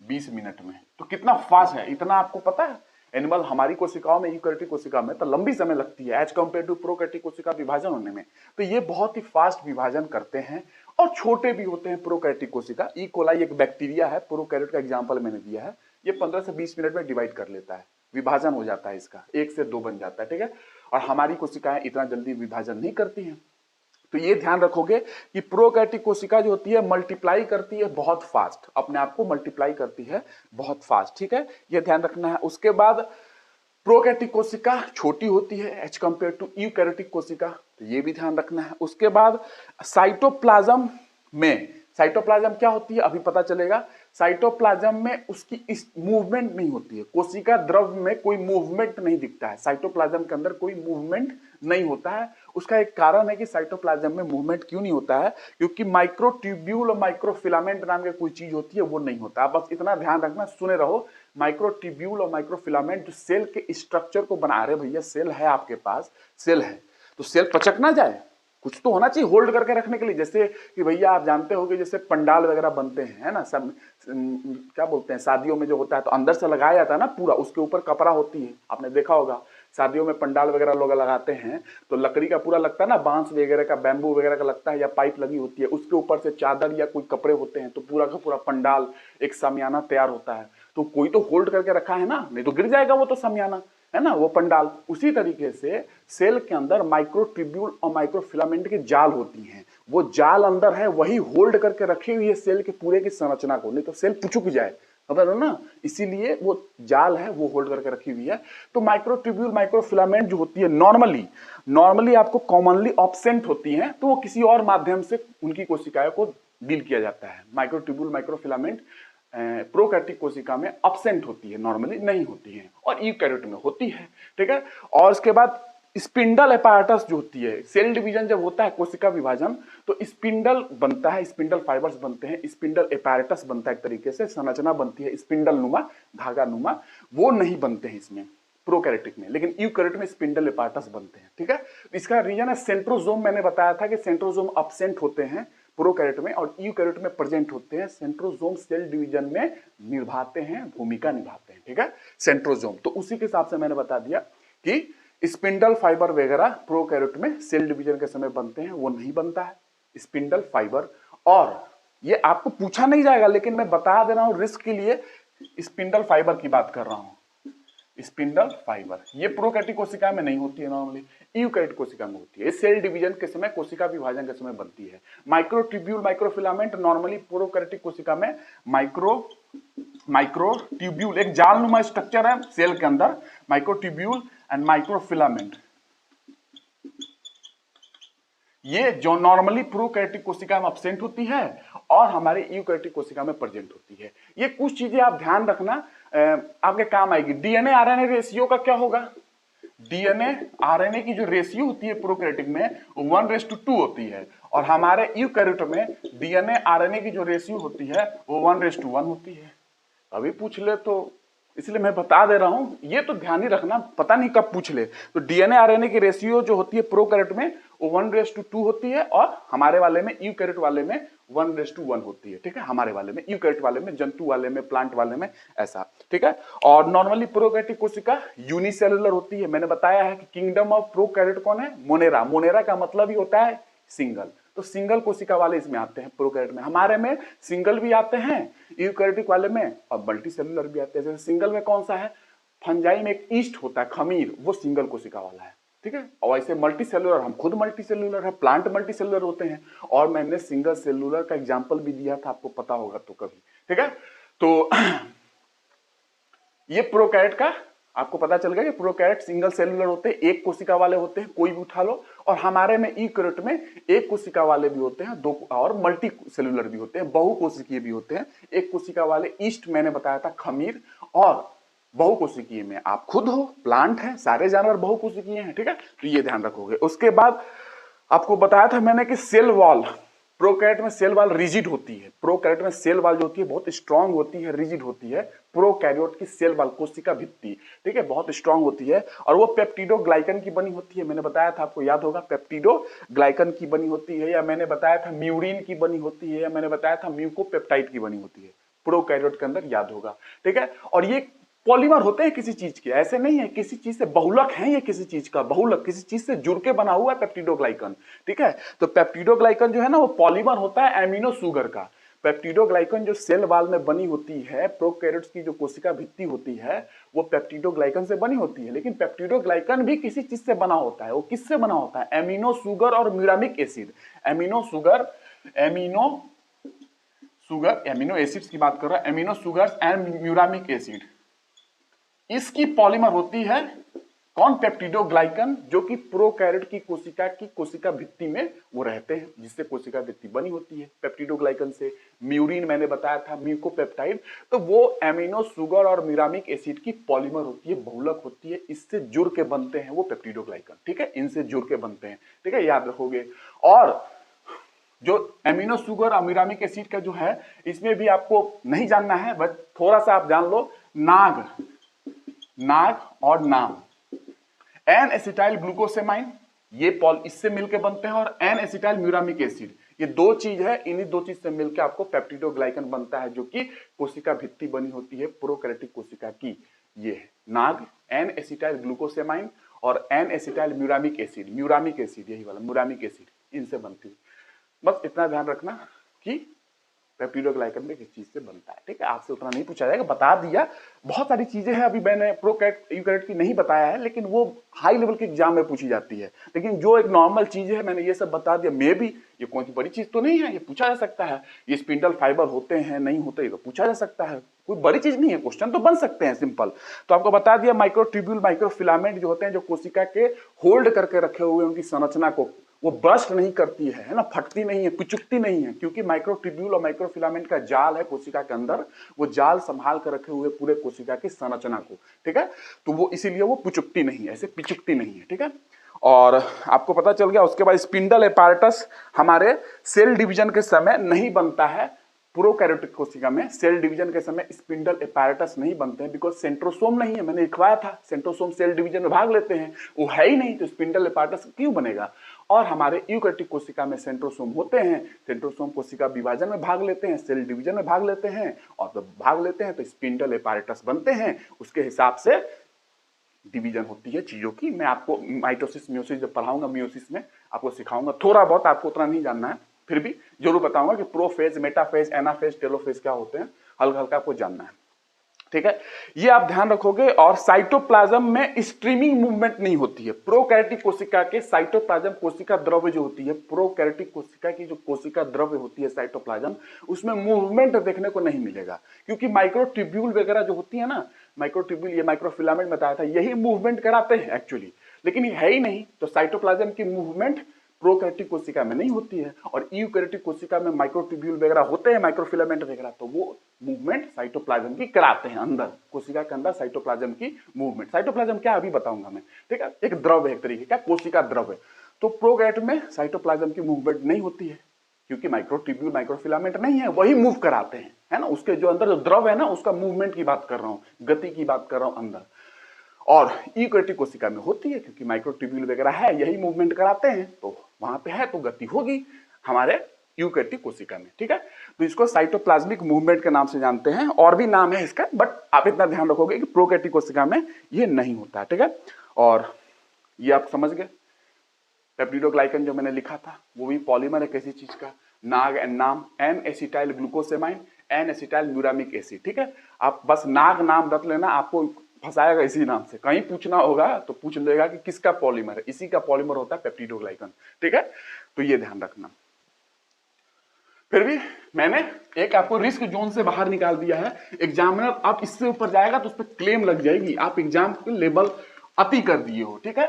20 मिनट में, तो कितना फास्ट है, इतना आपको पता है। एनिमल, हमारी कोशिकाओं में, यूकैरियोटिक कोशिका में तो लंबी समय लगती है एज कंपेयर टू प्रोकैरियोटिक कोशिका विभाजन होने में, तो ये बहुत ही फास्ट विभाजन करते हैं और छोटे भी होते हैं प्रोकैरियोटिक कोशिका। ई कोलाई एक बैक्टीरिया है, प्रोकैरियोट का एग्जांपल मैंने दिया है, ये 15 से 20 मिनट में डिवाइड कर लेता है, विभाजन हो जाता है इसका, 1 से 2 बन जाता है, ठीक है। और हमारी कोशिकाएं इतना जल्दी विभाजन नहीं करती हैं, तो ये ध्यान रखोगे कि प्रोकैरियोटिक कोशिका जो होती है मल्टीप्लाई करती है बहुत फास्ट, अपने आप को मल्टीप्लाई करती है बहुत फास्ट, ठीक है, ये ध्यान रखना है। उसके बाद प्रोकैरियोटिक कोशिका छोटी होती है एज कंपेयर टू यूकैरियोटिक कोशिका, तो ये भी ध्यान रखना है। उसके बाद साइटोप्लाज्म में, साइटोप्लाज्म क्या होती है अभी पता चलेगा। साइटोप्लाज्म में उसकी इस मूवमेंट नहीं होती है, कोशिका द्रव में कोई मूवमेंट नहीं दिखता है, साइटोप्लाज्म के अंदर कोई मूवमेंट नहीं होता है। उसका एक कारण है कि साइटोप्लाज्म में मूवमेंट क्यों नहीं होता है, क्योंकि माइक्रोट्यूब्यूल और माइक्रोफिलामेंट नाम की कोई चीज होती है, वो नहीं होता। बस इतना ध्यान रखना, सुने रहो, माइक्रोट्यूब्यूल और माइक्रोफिलामेंट जो सेल के स्ट्रक्चर को बना रहे, भैया सेल है आपके पास, सेल है तो सेल पचक ना जाए, कुछ तो होना चाहिए होल्ड करके रखने के लिए। जैसे कि भैया आप जानते हो कि जैसे पंडाल वगैरह बनते हैं, है ना, सब क्या बोलते हैं, शादियों में जो होता है तो अंदर से लगाया जाता है ना पूरा, उसके ऊपर कपड़ा होती है, आपने देखा होगा शादियों में पंडाल वगैरह लोग लगाते हैं तो लकड़ी का पूरा लगता है ना, बांस वगैरह का, बैम्बू वगैरह का लगता है, या पाइप लगी होती है, उसके ऊपर से चादर या कोई कपड़े होते हैं, तो पूरा का पूरा पंडाल एक सामियाना तैयार होता है। तो कोई तो होल्ड करके रखा है ना, नहीं तो गिर जाएगा वो तो सामियाना, है ना, वो पंडाल। उसी तरीके से सेल के अंदर माइक्रोट्यूब्यूल और माइक्रोफिलामेंट की जाल होती हैं, वो जाल अंदर है, वही होल्ड करके रखी हुई है सेल के पूरे की संरचना को, नहीं तो सेल पुचुक जाए, समझ ना, इसीलिए वो जाल है वो होल्ड करके रखी हुई है। तो माइक्रोट्यूब्यूल माइक्रोफिलामेंट जो होती है नॉर्मली आपको कॉमनली ऑब्सेंट होती हैं, तो वो किसी और माध्यम से उनकी कोशिकाओं को डील किया जाता है। माइक्रोट्यूब्यूल माइक्रोफिलामेंट प्रोकैरियोटिक कोशिका में अब्सेंट होती है, नॉर्मली नहीं होती है, और यूकैरियोट में होती है, ठीक है। और उसके बाद स्पिंडल एपार्टस जो होती है, सेल डिवीजन जब होता है कोशिका विभाजन तो स्पिंडल बनता है, स्पिंडल फाइबर्स बनते हैं, स्पिंडल एपार्टस बनता है, एक तरीके से संरचना बनती है स्पिंडल नुमा, धागा नुमा, वो नहीं बनते हैं इसमें प्रोकैरियोटिक में, लेकिन यूकैरियोट में स्पिंडल एपार्टस बनते हैं, ठीक है। इसका रीजन है सेंट्रोजोम, मैंने बताया था कि सेंट्रोजोम अब्सेंट होते हैं प्रोकैरियोट में और यूकैरियोट में प्रेजेंट होते हैं। सेंट्रोजोम सेल डिवीजन में निभाते हैं, भूमिका निभाते हैं, ठीक है, सेंट्रोजोम। तो उसी के हिसाब से मैंने बता दिया कि स्पिंडल फाइबर वगैरह प्रोकैरियोट में सेल डिवीजन के समय बनते हैं, वो नहीं बनता है स्पिंडल फाइबर। और ये आपको पूछा नहीं जाएगा, लेकिन मैं बता दे रहा हूं रिस्क के लिए, स्पिंडल फाइबर की बात कर रहा हूं। स्पिंडल फाइबर ये प्रोकैरियोटिक कोशिका में नहीं होती है, नॉर्मली यूकैरियोटिक कोशिका में होती है, सेल डिवीजन के समय, कोशिका विभाजन के समय बनती है। माइक्रोट्यूब्यूल माइक्रोफिलामेंट नॉर्मली प्रोकैरियोटिक कोशिका में माइक्रोट्यूब्यूल एक जालनुमा स्ट्रक्चर है सेल के अंदर, माइक्रोट्यूब्यूल एंड माइक्रोफिलामेंट, ये जो नॉर्मली प्रोकैरियोटिक कोशिका में अब्सेंट होती है और हमारे यूकैरियोटिक कोशिका में प्रेजेंट होती है। ये कुछ चीजें आप ध्यान रखना, आपके काम आएगी। डीएनए आरएनए रेशियो का क्या होगा, डीएनए आरएनए की जो रेशियो होती है प्रोकैरियोटिक में 1:2 होती है, और हमारे यूकैरियोट में डीएनए आरएनए की जो रेशियो होती है वो 1:1 होती है। अभी पूछ ले तो इसलिए मैं बता दे रहा हूं, ये तो ध्यान ही रखना, पता नहीं कब पूछ ले। तो डीएनए आरएनए की रेशियो जो होती है प्रोकैरियोट में वो 1:2 होती है, और हमारे वाले में यूकैरियोट वाले में 1:1 होती है, ठीक है, हमारे वाले में, यूकैरियोट वाले में, जंतु वाले में, प्लांट वाले में ऐसा, ठीक है। और नॉर्मली प्रोकैरियोटिक कोशिका यूनिसेलुलर होती है। मैंने बताया है कि किंगडम ऑफ प्रोकैरियोट कौन है, मोनेरा। मोनेरा का मतलब ही होता है सिंगल, तो सिंगल कोशिका वाले इसमें आते हैं प्रोकैरियोट में। हमारे में सिंगल भी आते हैं यूकैरियोटिक वाले में, और मल्टी सेलुलर भी आते हैं। जैसे सिंगल में कौन सा है, फंजाई में एक ईस्ट होता है, खमीर, वो सिंगल कोशिका वाला है, ठीक है। और ऐसे मल्टी सेलुलर, हम खुद मल्टी सेलुलर है, प्लांट मल्टी सेलुलर होते हैं। और मैंने सिंगल सेलुलर का एग्जांपल भी दिया था, आपको पता होगा तो कभी, ठीक है। तो ये प्रोकैरियोट का आपको पता चल गया कि प्रोकैरियोट सिंगल सेलुलर होते हैं, एक कोशिका वाले होते हैं, कोई भी उठा लो। और हमारे में यूकैरियोट में एक कोशिका वाले भी होते हैं, दो और मल्टी सेलुलर भी होते हैं, बहुकोशिकीय भी होते हैं। एक कोशिका वाले ईस्ट मैंने बताया था, खमीर। और बहुकोशिकीय में आप खुद हो, प्लांट है, सारे जानवर बहुकोशिकीय हैं, ठीक है। तो ये ध्यान रखोगे। उसके बाद आपको बताया था मैंने कि सेल वॉल, प्रोकैरियोट में सेल वॉल रिजिड होती है। प्रोकैरियोट में सेल वॉल जो होती है बहुत स्ट्रांग होती है, रिजिड होती है। प्रोकैरियोट की सेल वॉल, कोशिका भित्ति, ठीक है, बहुत स्ट्रांग होती है। और वो पेप्टिडोग्लाइकन की बनी होती है। मैंने बताया था, आपको याद होगा, पेप्टिडोग्लाइकन की बनी होती है, या मैंने बताया था म्यूरिन की बनी होती है, या मैंने बताया था म्यूकोपेप्टाइड की बनी होती है प्रोकैरियोट के अंदर, याद होगा, ठीक है। और ये पॉलीमर होते हैं किसी चीज के, ऐसे नहीं है किसी चीज से बहुलक है, ये किसी चीज का बहुलक, किसी चीज से जुड़ के बना हुआ है पेप्टिडोग्लाइकन, ठीक है। तो पेप्टिडोग्लाइकन जो है ना, वो पॉलीमर होता है एमिनो शुगर का। पेप्टिडोग्लाइकन जो सेल वॉल में बनी होती है, प्रोकैरियोट्स की जो कोशिका भित्ति होती है, वो पेप्टिडोग्लाइकन से बनी होती है। लेकिन पेप्टिडोग्लाइकन भी किसी चीज से बना होता है। वो किससे बना होता है, एमिनो शुगर और muramic acid. Amino sugar, amino acids की बात कर रहा है, amino sugars and muramic acid, इसकी पॉलीमर होती है कौन, पेप्टिडोग्लाइकन, जो कि प्रोकैरियोट की कोशिका भित्ति में वो रहते हैं, जिससे कोशिका भित्ति बनी होती है पेप्टिडोग्लाइकन से। म्यूरिन मैंने बताया था, म्यूकोपेप्टाइड, तो वो एमिनो शुगर और म्यूरामिक एसिड की पॉलीमर होती है, बहुलक होती है, इससे जुड़ के बनते हैं वो पेप्टिडोग्लाइकन, ठीक है, इनसे जुड़ के बनते हैं, ठीक है, याद रखोगे। और जो एमिनो शुगर और म्यूरामिक एसिड का जो है, इसमें भी आपको नहीं जानना है, बस थोड़ा सा आप जान लो, नाग और नाम, एन एसिटाइल ग्लूकोसेमाइन, ये पॉल इससे मिलके बनते हैं, और एन एसिटाइल म्यूरामिक एसिड, ये दो चीज है, इन्हीं दो चीज से मिलकर आपको पेप्टिडोग्लाइकन बनता है, जो कि कोशिका भित्ति बनी होती है प्रोकैरियोटिक कोशिका की। ये है नाग, एन एसिटाइल ग्लूकोसेमाइन और एन एसिटाइल म्यूरामिक एसिड, यही वाला म्यूरामिक एसिड, इनसे बनती है। बस इतना ध्यान रखना कि पेप्टिडोग्लाइकन में किस चीज से बनता है, ठीक है। आपसे उतना नहीं पूछा जाएगा, बता दिया। बहुत सारी चीजें हैं, अभी मैंने प्रोकैरियोट यूकैरियोट की नहीं बताया है, लेकिन वो हाई लेवल के एग्जाम में पूछी जाती है। लेकिन जो एक नॉर्मल चीज है, मैंने ये सब बता दिया। मे भी ये कोई बड़ी चीज तो नहीं है, ये पूछा जा सकता है, ये स्पिंडल फाइबर होते हैं नहीं होते, ये तो पूछा जा सकता है, कोई बड़ी चीज नहीं है, क्वेश्चन तो बन सकते हैं सिंपल। तो आपको बता दिया, माइक्रोट्यूब्यूल, माइक्रोफिलामेंट जो होते हैं, जो कोशिका के होल्ड करके रखे हुए उनकी संरचना को, वो बर्स्ट नहीं करती है ना, फटती नहीं है, पिचुकती नहीं है, क्योंकि माइक्रोट्यूब्यूल और माइक्रोफिलामेंट का जाल है कोशिका के अंदर, वो जाल संभाल कर रखे हुए पूरे कोशिका की संरचना को, ठीक है। तो वो इसीलिए वो पिचुकती नहीं है, ऐसे पिचुकती नहीं है, ठीक है। और आपको पता चल गया। उसके बाद स्पिंडल एपार्टस हमारे सेल डिवीजन के समय नहीं बनता है। प्रोकैरियोटिक कोशिका में सेल डिवीजन के समय स्पिंडल एपार्टस नहीं बनते हैं, बिकॉज सेंट्रोसोम नहीं है। मैंने लिखवाया था, सेंट्रोसोम सेल डिवीजन में भाग लेते हैं, वो है ही नहीं, तो स्पिंडल एपार्टस क्यों बनेगा। और हमारे यूकैरियोटिक कोशिका में सेंट्रोसोम होते हैं, सेंट्रोसोम कोशिका विभाजन में भाग लेते हैं, सेल डिवीजन में भाग लेते हैं, और जब भाग लेते हैं तो स्पिंडल एपार्टस बनते हैं। उसके हिसाब से डिवीजन होती है चीजों की। मैं आपको माइटोसिस मियोसिस जब पढ़ाऊंगा, मियोसिस में आपको सिखाऊंगा, थोड़ा बहुत, आपको उतना नहीं जानना है, फिर भी जरूर बताऊंगा कि प्रोफेज, मेटाफेज, एनाफेज, टेलोफेज क्या होते हैं, हल्का हल्का आपको जानना है, ठीक है। ये आप ध्यान रखोगे। और साइटोप्लाज्म में स्ट्रीमिंग मूवमेंट नहीं होती है। प्रोकैरियोटिक कोशिका के साइटोप्लाज्म, कोशिका द्रव्य जो होती है, प्रोकैरियोटिक कोशिका की जो कोशिका द्रव्य होती है साइटोप्लाज्म, उसमें मूवमेंट देखने को नहीं मिलेगा, क्योंकि माइक्रोट्यूब्यूल वगैरह जो होती है ना, माइक्रोट्यूब्यूल, ये माइक्रोफिलामेंट बताया था, यही मूवमेंट कराते हैं एक्चुअली, लेकिन ये है ही नहीं। तो साइटोप्लाज्म की मूवमेंट प्रोकैरियोटिक कोशिका में नहीं होती है, और यूकैरियोटिक कोशिका में माइक्रोट्यूब्यूल वगैरह होते हैं, माइक्रोफिलामेंट वगैरह, तो वो मूवमेंट साइटोप्लाज्म की कराते हैं अंदर, कोशिका के अंदर साइटोप्लाज्म की मूवमेंट। साइटोप्लाज्म क्या अभी बताऊंगा मैं, ठीक है। एक द्रव्य है, एक तरीके का कोशिका द्रव्य। तो प्रोकैरियोट में साइटोप्लाज्म की मूवमेंट नहीं होती है, क्योंकि माइक्रोट्यूब्यूल, माइक्रोफिलामेंट नहीं है, वही मूव कराते हैं, है ना। उसके जो अंदर जो द्रव है ना, उसका मूवमेंट की बात कर रहा हूं, गति की बात कर रहा हूं अंदर। और यूकैरियोटिक कोशिका में होती है, क्योंकि माइक्रोट्यूब्यूल वगैरह है, यही मूवमेंट कराते हैं, तो वहां पे है तो गति होगी। हमारे यूकैरियोटिक कोशिका में, ठीक है। तो इसको साइटोप्लाज्मिक मूवमेंट के नाम से जानते हैं, और भी नाम है इसका, बट आप इतना ध्यान रखोगे कि प्रोकैरियोटिक कोशिका में ये नहीं होता है, ठीक है। और ये आप समझ गए, पेप्टिडोग्लाइकन जो मैंने लिखा था वो भी पॉलीमर है किसी चीज का, नाग नाम N acetyl glucosamine N acetyl muramic acid, ठीक है। आप बस नाग नाम रख लेना, आपको फंसाएगा इसी नाम से, कहीं पूछना होगा तो पूछ लेगा कि किसका पॉलीमर है, इसी का पॉलीमर होता है पेप्टिडोग्लाइकन, ठीक है। तो ये ध्यान रखना। फिर भी मैंने एक आपको रिस्क जोन से बाहर निकाल दिया है। एग्जामिनर आप इससे ऊपर जाएगा तो उस पर क्लेम लग जाएगी, आप एग्जाम के लेवल अति कर दिए हो, ठीक है।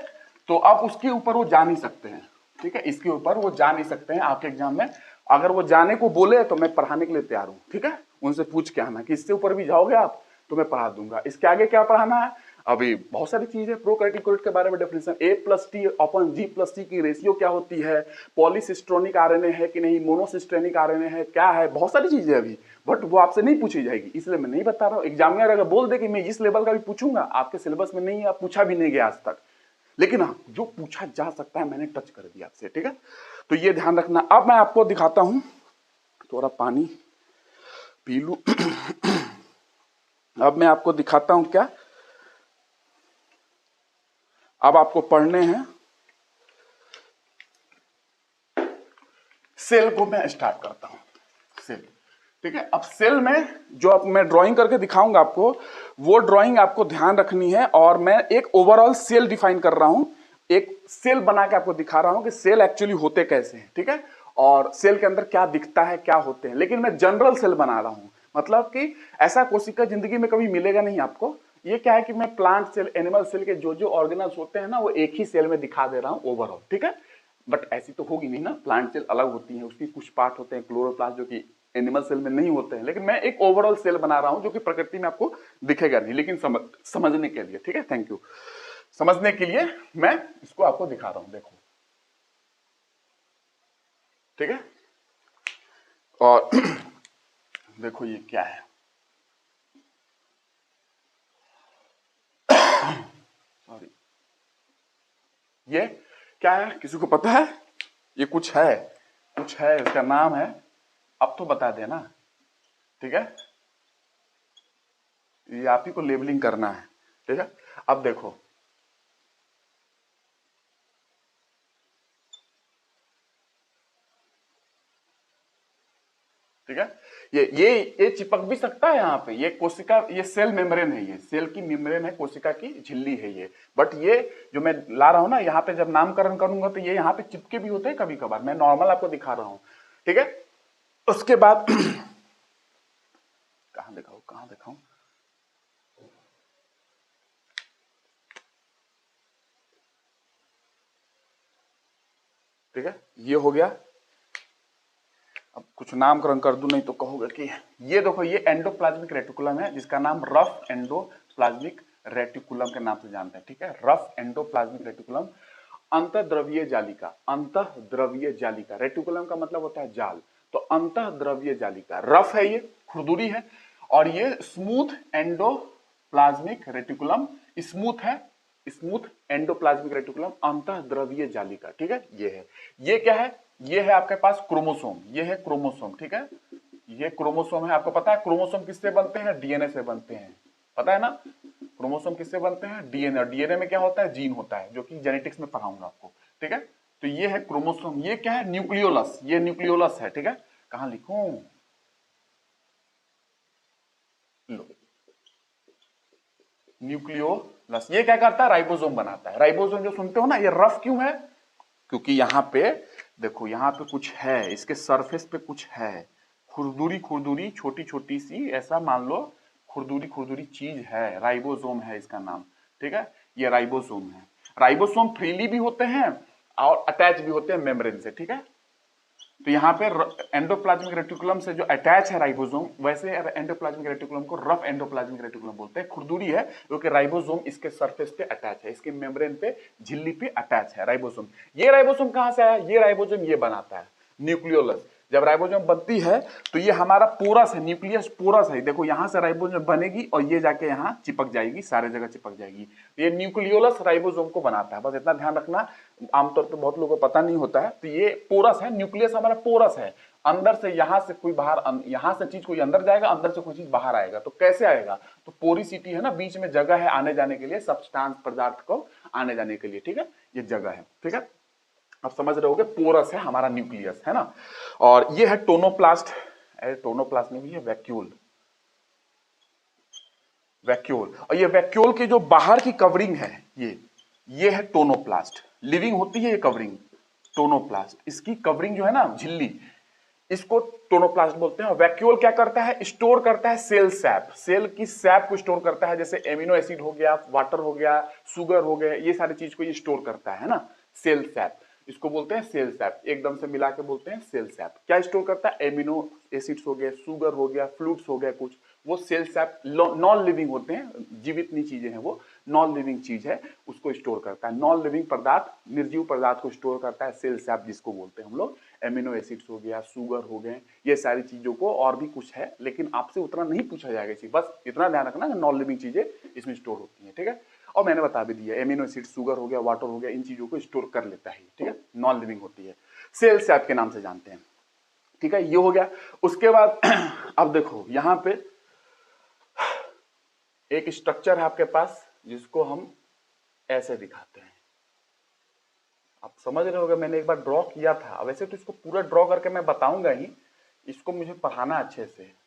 तो आप उसके ऊपर वो जा नहीं सकते हैं, ठीक है, इसके ऊपर वो जा नहीं सकते हैं आपके एग्जाम में। अगर वो जाने को बोले तो मैं पढ़ाने के लिए तैयार हूं, ठीक है। उनसे पूछ के आना कि इससे ऊपर भी जाओगे आप तो मैं पढ़ा दूंगा। इसके आगे क्या पढ़ाना है, अभी बहुत सारी चीज है। प्रोकैरियोटिक के बारे में डेफिनेशन, A+T/G+T की रेशियो क्या होती है, पॉलीसिस्ट्रोनिक आरएनए है कि नहीं, मोनोसिस्ट्रेनिक आरएनए है क्या है, बहुत सारी चीजें अभी, बट वो आपसे नहीं पूछी जाएगी, इसलिए मैं नहीं बता रहा हूँ। एग्जामिनर अगर बोल दे कि मैं इस लेवल का भी पूछूंगा, आपके सिलेबस में नहीं है, आप पूछा भी नहीं गया आज तक, लेकिन हाँ जो पूछा जा सकता है मैंने टच कर दिया आपसे, ठीक है। तो ये ध्यान रखना। अब मैं आपको दिखाता हूं, थोड़ा पानी पी लूं। अब मैं आपको दिखाता हूं क्या, अब आपको पढ़ने हैं सेल को। मैं स्टार्ट करता हूं सेल, ठीक है। अब सेल में जो अब मैं ड्राइंग करके दिखाऊंगा आपको, वो ड्राइंग आपको ध्यान रखनी है, और मैं एक ओवरऑल सेल डिफाइन कर रहा हूं, एक सेल बना के आपको दिखा रहा हूं कि सेल एक्चुअली होते कैसे हैं, ठीक है, और सेल के अंदर क्या दिखता है, क्या होते हैं। लेकिन मैं जनरल सेल बना रहा हूं, मतलब कि ऐसा कोशिका जिंदगी में कभी मिलेगा नहीं आपको। ये क्या है कि मैं प्लांट सेल, एनिमल सेल के जो जो ऑर्गेनल्स होते हैं ना, वो एक ही सेल में दिखा दे रहा हूं ओवरऑल, ठीक है। बट ऐसी तो होगी नहीं ना, प्लांट सेल अलग होती है, उसकी कुछ पार्ट होते हैं क्लोरोप्लास्ट जो कि एनिमल सेल में नहीं होते हैं। लेकिन मैं एक ओवरऑल सेल बना रहा हूं जो कि प्रकृति में आपको दिखेगा नहीं, लेकिन समझने के लिए, ठीक है, थैंक यू, समझने के लिए मैं इसको आपको दिखा रहा हूं, देखो, ठीक है। और देखो ये क्या है, सॉरी, ये क्या है, किसी को पता है? ये कुछ है, कुछ है, इसका नाम है, अब तो बता देना, ठीक है। ये आप ही को लेबलिंग करना है, ठीक है। अब देखो, ठीक है, ये चिपक भी सकता है यहाँ पे, ये कोशिका, ये सेल मेम्ब्रेन है, ये सेल की मेम्ब्रेन है, कोशिका की झिल्ली है ये। बट ये जो मैं ला रहा हूं ना, यहाँ पे जब नामकरण करूंगा तो ये यहाँ पे चिपके भी होते हैं कभी कभार, मैं नॉर्मल आपको दिखा रहा हूं, ठीक है। उसके बाद कहां दिखाऊं, कहां दिखाऊं, ठीक है, ये हो गया। अब कुछ नामकरण कर दूं, नहीं तो कहोगे कि ये देखो, ये एंडोप्लाज्मिक रेटिकुलम है, जिसका नाम रफ एंडोप्लाज्मिक रेटिकुलम के नाम से जानते हैं, ठीक है। रफ एंडोप्लाज्मिक रेटिकुलम, अंतःद्रवीय जालिका, अंतःद्रवीय जालिका, रेटिकुलम का मतलब होता है जाल, तो अंतःद्रवीय जालिका, रफ है ये, खुरदुरी है, और ये स्मूथ एंडोप्लाज्मिक रेटिकुलम, स्मूथ है, स्मूथ एंडोप्लाज्मिक रेटिकुलम, अंतःद्रवीय जालिका, ठीक है। ये है, ये क्या है, ये है आपके पास क्रोमोसोम, ये है क्रोमोसोम, ठीक है, ये क्रोमोसोम है। आपको पता है क्रोमोसोम किससे बनते हैं, डीएनए से बनते हैं, पता है ना, क्रोमोसोम किससे बनते हैं, डीएनए, डीएनए में क्या होता है, जीन होता है, जो कि जेनेटिक्स में पढ़ाऊंगा आपको, ठीक है। तो ये है क्रोमोसोम, ये क्या है, न्यूक्लियोलस, ये न्यूक्लियोलस है, ठीक है। कहां लिखूं, लो, न्यूक्लियोलस, ये क्या करता है, राइबोसोम बनाता है। राइबोसोम जो सुनते हो ना, ये रफ क्यों है, क्योंकि यहां पे देखो, यहां पे कुछ है, इसके सरफेस पे कुछ है, खुरदुरी खुरदुरी, छोटी छोटी सी, ऐसा मान लो खुरदुरी खुरदुरी चीज है, राइबोसोम है इसका नाम, ठीक है। ये राइबोसोम है। राइबोसोम फ्रीली भी होते हैं और अटैच भी होते हैं मेम्ब्रेन से, ठीक है। तो यहाँ पे एंडोप्लाज्मिक रेटिकुलम से जो अटैच है राइबोसोम, वैसे एंडोप्लाज्मिक रेटिकुलम को रफ एंडोप्लाज्मिक रेटिकुलम बोलते हैं। खुरदुरी है क्योंकि राइबोसोम इसके सरफेस पे अटैच है, इसके मेम्ब्रेन पे, झिल्ली पे अटैच है राइबोसोम। ये राइबोसोम कहां से आया, ये राइबोसोम ये बनाता है न्यूक्लियोलस। जब राइबोसोम बनती है तो ये हमारा पोरस है, न्यूक्लियस पोरस है, देखो यहां से राइबोसोम बनेगी और ये जाके यहां चिपक जाएगी, सारे जगह चिपक जाएगी। ये न्यूक्लियोलस राइबोसोम को बनाता है, बस इतना ध्यान रखना, आमतौर पर बहुत लोगों को पता नहीं होता है। तो ये पोरस है, न्यूक्लियस हमारा पोरस है, अंदर से यहां से कोई बाहर, यहां से चीज कोई अंदर जाएगा, अंदर से कोई चीज बाहर आएगा। तो कैसे आएगा? तो पोरिसिटी है ना, बीच में जगह है आने जाने के लिए, सब्सटेंस पदार्थ को आने जाने के लिए, ठीक है, ये जगह है, ठीक है। अब समझ रहे होगे, पोरस है हमारा न्यूक्लियस, है ना। और ये है टोनोप्लास्ट, टोनोप्लास्ट नहीं, ये वैक्यूल, वैक्यूल। और ये वैक्यूल की जो बाहर की कवरिंग है, ये है टोनोप्लास्ट। लिविंग होती है ये कवरिंग, टोनोप्लास्ट। इसकी कवरिंग जो है ना, झिल्ली, इसको टोनोप्लास्ट बोलते हैं। वैक्यूल क्या करता है? स्टोर करता है सेल सैप, सेल की सैप को स्टोर करता है, जैसे एमिनो एसिड हो गया, वाटर हो गया, शुगर हो गया, ये सारी चीज को ये स्टोर करता है ना, सेल सैप। इसको बोलते हैं सेल सैप, एकदम से मिला के बोलते हैं सेल सैप। क्या स्टोर करता है? एमिनो एसिड्स हो गए, शुगर हो गया, फ्लूइड्स हो गया कुछ, वो सेल सैप नॉन लिविंग होते हैं, जीवित नहीं चीजें हैं, वो नॉन लिविंग चीज है, उसको स्टोर करता है। नॉन लिविंग पदार्थ, निर्जीव पदार्थ को स्टोर करता है सेल सैप, जिसको बोलते हैं हम लोग। एमिनो एसिड्स हो गया, शुगर हो गए, ये सारी चीजों को, और भी कुछ है लेकिन आपसे उतना नहीं पूछा जाएगा इसी, बस इतना ध्यान रखना कि नॉन लिविंग चीजें इसमें स्टोर होती हैं, ठीक है। और मैंने बता भी दिया, एमिनो एसिड, शुगर हो गया, वाटर हो गया, इन चीजों को स्टोर कर लेता है, ठीक है, नॉन लिविंग होती है, सेल सैप के नाम से जानते हैं, ठीक है। ये हो गया। उसके बाद अब देखो यहां पे एक स्ट्रक्चर है आपके पास, जिसको हम ऐसे दिखाते हैं। आप समझ रहे होगे, मैंने एक बार ड्रॉ किया था, वैसे तो इसको पूरा ड्रॉ करके मैं बताऊंगा ही, इसको मुझे पढ़ाना अच्छे से,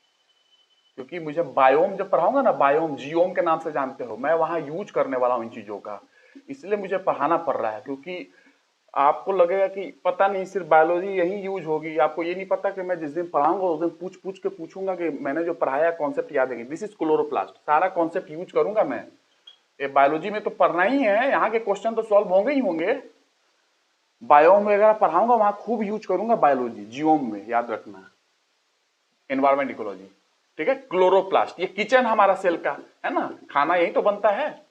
क्योंकि मुझे बायोम जब पढ़ाऊंगा ना, बायोम, जियोम के नाम से जानते हो, मैं वहां यूज करने वाला हूं इन चीजों का, इसलिए मुझे पढ़ाना पड़ रहा है। क्योंकि आपको लगेगा कि पता नहीं सिर्फ बायोलॉजी यही यूज होगी, आपको ये नहीं पता कि मैं जिस दिन पढ़ाऊंगा उस दिन पूछ पूछ के पूछूंगा कि मैंने जो पढ़ाया कॉन्सेप्ट याद है। दिस इज क्लोरोप्लास्ट, सारा कॉन्सेप्ट यूज करूंगा मैं। ये बायोलॉजी में तो पढ़ना ही है, यहाँ के क्वेश्चन तो सॉल्व होंगे ही होंगे। बायोम वगैरह पढ़ाऊंगा, वहां खूब यूज करूंगा बायोलॉजी, जियोम में, याद रखना, एनवायरमेंट इकोलॉजी, ठीक है। क्लोरोप्लास्ट, ये किचन हमारा सेल का है ना, खाना यही तो बनता है।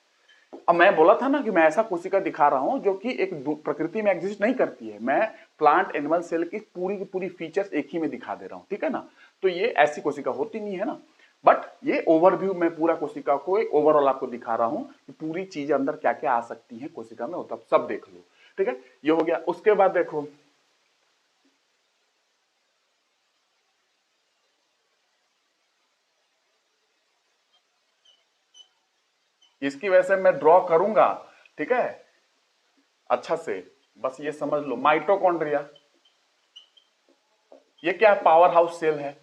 अब मैं बोला था ना कि मैं ऐसा कोशिका दिखा रहा हूं जो कि एक प्रकृति में एग्जिस्ट नहीं करती है, मैं प्लांट एनिमल सेल की पूरी फीचर्स एक ही में दिखा दे रहा हूं, ठीक है ना। तो ये ऐसी कोशिका होती नहीं है ना, बट ये ओवरव्यू में पूरा कोशिका को एक ओवरऑल आपको दिखा रहा हूं कि पूरी चीज अंदर क्या क्या आ सकती है कोशिका में, तब सब देख लो, ठीक है। ये हो गया। उसके बाद देखो इसकी वजह से मैं ड्रॉ करूंगा, ठीक है, अच्छा से, बस ये समझ लो। माइटोकॉन्ड्रिया, ये क्या है? पावर हाउस सेल है,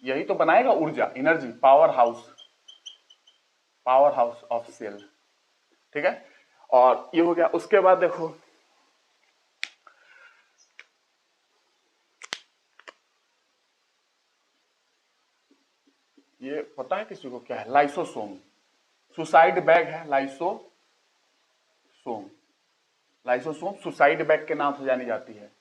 यही तो बनाएगा ऊर्जा, energy, power house of cell, ठीक है। और ये हो गया। उसके बाद देखो ये पता है किसी को क्या है? लाइसोसोम, सुसाइड बैग है, लाइसोसोम, लाइसोसोम सुसाइड बैग के नाम से जानी जाती है,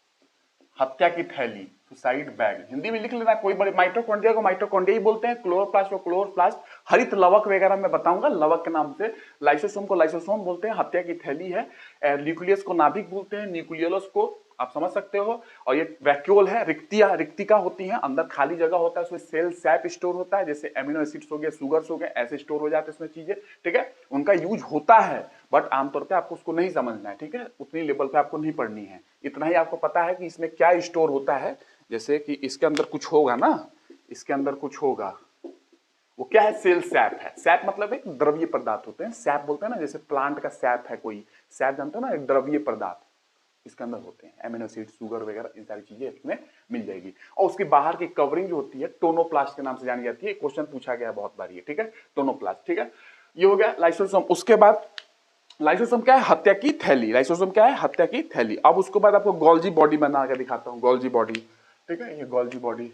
हत्या की थैली, सुसाइड बैग, हिंदी में लिख लेना कोई बड़े। माइटोकॉन्ड्रिया को माइटोकॉन्ड्रिया ही बोलते हैं, क्लोरोप्लास्ट को क्लोरोप्लास्ट, हरित लवक वगैरह मैं बताऊंगा लवक के नाम से। लाइसोसोम को लाइसोसोम बोलते हैं, हत्या की थैली है। न्यूक्लियस को नाभिक बोलते हैं, न्यूक्लियोलस को, आप समझ सकते हो। और ये वैक्यूल है, रिक्तिका होती है, अंदर खाली जगह होता है, उसमें सेल सैप स्टोर होता है, जैसे एमिनो एसिड्स हो गए, शुगर्स हो गए, ऐसे स्टोर हो जाते हैं इसमें चीजें, ठीक है। उनका यूज होता है, बट आमतौर पे आपको उसको नहीं समझना है, ठीक है, उतनी लेवल पे आपको नहीं पढ़नी है। इतना ही आपको पता है कि इसमें क्या स्टोर होता है, जैसे कि इसके अंदर कुछ होगा ना, इसके अंदर कुछ होगा, वो क्या है? सेल सैप है। सैप मतलब एक द्रव्य पदार्थ होते हैं, सैप बोलते हैं ना, जैसे प्लांट का सैप है कोई, सैप जानते हो ना, एक द्रव्य पदार्थ इसके अंदर होते हैं, एमिनो एसिड, शुगर वगैरह, इन सारी चीजें इसमें मिल जाएगी। और उसकी बाहर की कवरिंग जो होती है टोनोप्लास्ट के नाम से जानी जाती है, क्वेश्चन पूछा गया बहुत बार ये, ठीक है, टोनोप्लास्ट, ठीक है। ये हो गया लाइसोसोम। उसके बाद लाइसोसोम क्या है? हत्या की थैली। लाइसोसोम क्या है? हत्या की थैली। अब उसके बाद आपको गोल्जी बॉडी बना के दिखाता हूं, गोल्जी बॉडी, ठीक है, ये Golgi body,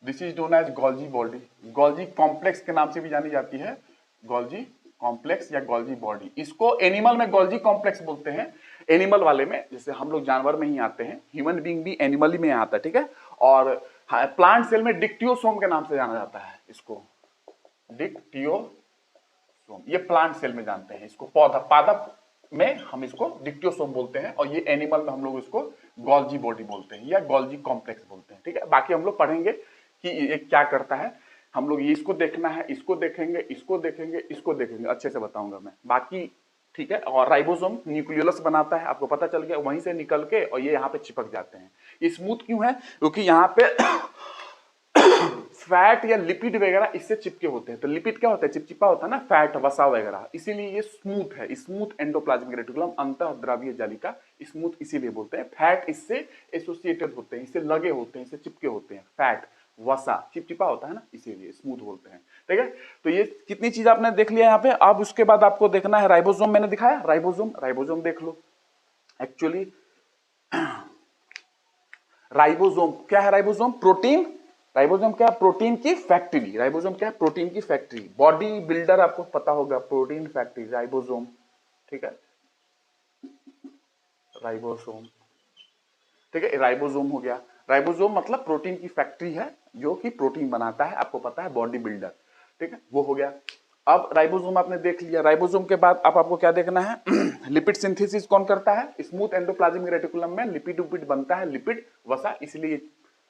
this is known as Golgi body, Golgi complex के नाम से भी जानी जाती है, गोल्जी कॉम्प्लेक्स या गोल्जी बॉडी। इसको एनिमल में गोल्जी कॉम्प्लेक्स बोलते हैं, एनिमल वाले में, जैसे हम लोग जानवर में ही आते हैं, ह्यूमन बीइंग भी एनिमल ही में आता है, ठीक है। और प्लांट सेल में डिक्टियोसोम के नाम से जाना जाता है इसको, डिक्टियोसोम, ये प्लांट सेल में जानते हैं इसको, पौधा पादप में हम इसको डिक्टियोसोम बोलते हैं, और ये एनिमल में हम लोग इसको गोल्जी बॉडी बोलते हैं या गोल्जी कॉम्प्लेक्स बोलते हैं, ठीक है। बाकी हम लोग पढ़ेंगे कि ये क्या करता है, हम लोग ये इसको देखना है, इसको देखेंगे, इसको देखेंगे, इसको देखेंगे, अच्छे से बताऊंगा मैं। बाकी ठीक है। और राइबोसोम न्यूक्लियोलस बनाता है, आपको पता चल गया, वहीं से निकल के और ये यहाँ पे चिपक जाते हैं। ये स्मूथ क्यों है? क्योंकि यहाँ पे फैट या लिपिड वगैरह इससे चिपके होते हैं। तो लिपिड क्या होता है? चिपचिपा होता है ना, फैट वसा वगैरह, इसीलिए ये स्मूथ है। स्मूथ एंडोप्लाज्मिक रेटिकुलम, अंतःद्रव्यीय जालिका, स्मूथ इसीलिए बोलते हैं। फैट इससे एसोसिएटेड होते हैं, इससे लगे होते हैं, इससे चिपके होते हैं। फैट वसा चिपचिपा होता है ना, इसीलिए स्मूथ बोलते हैं। ठीक है, तो ये कितनी चीज आपने देख लिया यहाँ पे। अब उसके बाद आपको देखना है राइबोसोम। मैंने दिखाया राइबोसोम देख लो। एक्चुअली राइबोसोम क्या है? राइबोसोम प्रोटीन, राइबोसोम क्या? प्रोटीन की फैक्ट्री। राइबोसोम क्या है? प्रोटीन की फैक्ट्री। बॉडी बिल्डर आपको पता होगा, प्रोटीन फैक्ट्री राइबोसोम। ठीक है, राइबोसोम। ठीक है, राइबोसोम हो गया। राइबोसोम मतलब प्रोटीन की फैक्ट्री है जो कि प्रोटीन बनाता है, आपको पता है, बॉडी बिल्डर। ठीक है, वो हो गया। अब राइबोसोम आपने देख लिया। राइबोसोम के बाद अब आपको क्या देखना है? लिपिड सिंथेसिस कौन करता है? स्मूथ एंडोप्लाज्मिक रेटिकुलम में लिपिड उपिड बनता है, लिपिड वसा, इसलिए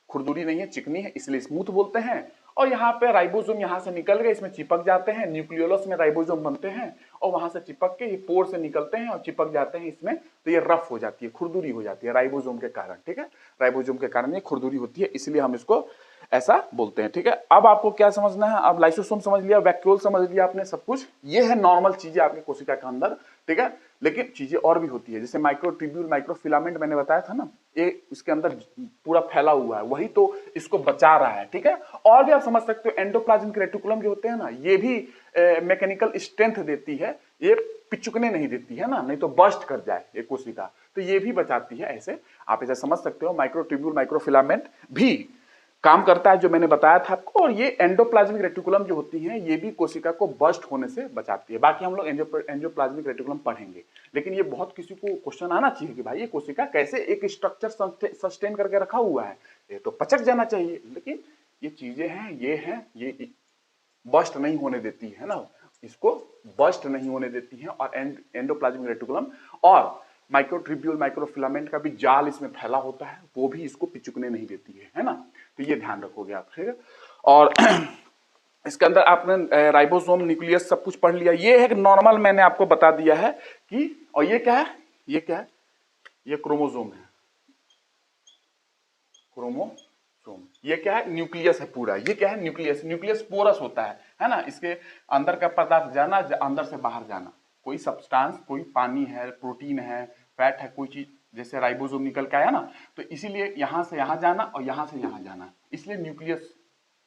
खुरदुरी नहीं है, चिकनी है, इसलिए स्मूथ बोलते हैं। और यहाँ पे राइबोसोम यहाँ से निकल गए, इसमें चिपक जाते हैं, न्यूक्लियोलस में राइबोसोम बनते हैं और वहां से चिपक के ये पोर से निकलते हैं और चिपक जाते हैं इसमें, तो ये रफ हो जाती है, खुरदुरी हो जाती है राइबोसोम के कारण। ठीक है, राइबोसोम के कारण ये खुरदुरी होती है, इसलिए हम इसको ऐसा बोलते हैं। ठीक है, अब आपको क्या समझना है? अब लाइसोसोम समझ लिया, वैक्यूल समझ लिया आपने, सब कुछ ये है नॉर्मल चीजें आपके कोशिका के अंदर। ठीक है, लेकिन चीजें और भी होती है, जैसे माइक्रोट्यूब्यूल, माइक्रोफिलामेंट मैंने बताया था ना, ये इसके अंदर पूरा फैला हुआ है, वही तो इसको बचा रहा है। ठीक है, और भी आप समझ सकते हो, एंडोप्लाज्मिक रेटिकुलम जो होते हैं ना, ये भी मैकेनिकल स्ट्रेंथ देती है, ये पिचुकने नहीं देती है ना, नहीं तो बस्ट कर जाए ये कोशिका, तो ये भी बचाती है। ऐसे आप ऐसे समझ सकते हो, माइक्रोट्यूब्यूल, माइक्रोफिलामेंट भी काम करता है जो मैंने बताया था आपको। और ये एंडोप्लाज्मिक रेटिकुलम जो होती है, ये भी कोशिका को बस्ट होने से बचाती है। बाकी हम लोग एंडोप्लाज्मिक रेटिकुलम पढ़ेंगे, लेकिन ये बहुत किसी को क्वेश्चन आना चाहिए कि भाई ये कोशिका कैसे एक स्ट्रक्चर सस्टेन करके रखा हुआ है, ये तो पचक जाना चाहिए, लेकिन ये चीजें हैं, ये बस्ट नहीं होने देती है ना, इसको बस्ट नहीं होने देती है। और एंडोप्लाज्मिक रेटिकुलम और माइक्रोट्यूब्यूल, माइक्रोफिलामेंट का भी जाल इसमें फैला होता है, वो भी इसको पिचुकने नहीं देती है ना, तो ये ध्यान रखोगे आप। ठीक है, और इसके अंदर आपने राइबोसोम, न्यूक्लियस सब कुछ पढ़ लिया। ये है नॉर्मल, मैंने आपको बता दिया है कि, और ये क्या है? ये क्या है? ये क्रोमोसोम है, क्रोमोसोम। ये क्या है? न्यूक्लियस है पूरा। ये क्या है? न्यूक्लियस। न्यूक्लियस पोरस होता है ना, इसके अंदर का पदार्थ जाना, अंदर से बाहर जाना, कोई सब्सटेंस, कोई पानी है, प्रोटीन है, फैट है, कोई चीज, जैसे राइबोसोम निकल के आया ना, तो इसीलिए यहां से यहां जाना और यहां से यहां जाना, इसलिए न्यूक्लियस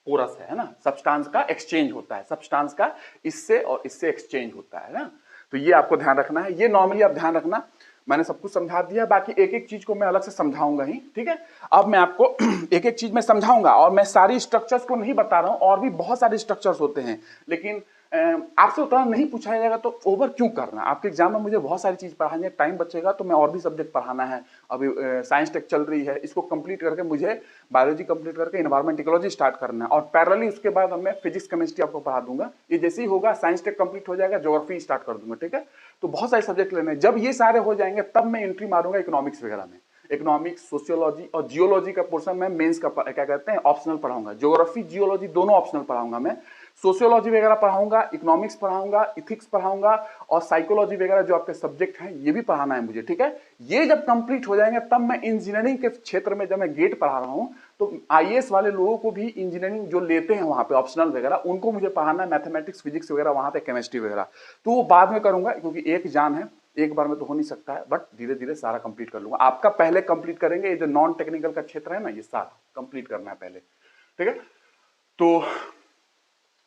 पोरस है ना। सब्सटेंस का एक्सचेंज होता है, सब्सटेंस का इससे और इससे एक्सचेंज होता है ना, तो ये आपको ध्यान रखना है। ये नॉर्मली आप ध्यान रखना, मैंने सब कुछ समझा दिया, बाकी एक एक चीज को मैं अलग से समझाऊंगा ही। ठीक है, अब मैं आपको एक एक चीज में समझाऊंगा, और मैं सारी स्ट्रक्चर्स को नहीं बता रहा हूं, और भी बहुत सारे स्ट्रक्चर्स होते हैं, लेकिन आपसे उतना नहीं पूछा जाएगा तो ओवर क्यों करना? आपके एग्जाम में मुझे बहुत सारी चीज पढ़ानी है, टाइम बचेगा तो मैं और भी सब्जेक्ट पढ़ाना है। अभी साइंस टेक चल रही है, इसको कंप्लीट करके मुझे बायोलॉजी कंप्लीट करके एनवायरमेंट इकोलॉजी स्टार्ट करना है, और पैरेलली उसके बाद मैं फिजिक्स केमिस्ट्री आपको पढ़ा दूंगा। ये जैसे ही होगा, साइंस टेक कंप्लीट हो जाएगा, ज्योग्राफी स्टार्ट कर दूंगा। ठीक है, तो बहुत सारे सब्जेक्ट लेने हैं। जब ये सारे हो जाएंगे तब मैं एंट्री मारूंगा इकोनॉमिक्स वगैरह में। इकोनॉमिक्स, सोशियोलॉजी और जियोलॉजी का पोर्शन मैं मेंस का क्या कहते हैं, ऑप्शनल पढ़ाऊंगा। ज्योग्राफी, जियोलॉजी दोनों ऑप्शनल पढ़ाऊंगा मैं। सोशियोलॉजी वगैरह पढ़ाऊंगा, इकोनॉमिक्स पढ़ाऊंगा, इथिक्स पढ़ाऊंगा, और साइकोलॉजी वगैरह जो आपके सब्जेक्ट हैं, ये भी पढ़ाना है मुझे। ठीक है, ये जब कंप्लीट हो जाएंगे तब मैं इंजीनियरिंग के क्षेत्र में, जब मैं गेट पढ़ा रहा हूं, तो आईएएस वाले लोगों को भी इंजीनियरिंग जो लेते हैं वहां पे ऑप्शनल वगैरह, उनको मुझे पढ़ाना है, मैथमेटिक्स, फिजिक्स वगैरह वहां पे, केमिस्ट्री वगैरह, तो वो बाद में करूंगा, क्योंकि एक जान है, एक बार में तो हो नहीं सकता है, बट धीरे धीरे सारा कंप्लीट कर लूंगा। आपका पहले कंप्लीट करेंगे, ये जो नॉन टेक्निकल का क्षेत्र है ना, ये सारा कंप्लीट करना है पहले। ठीक है, तो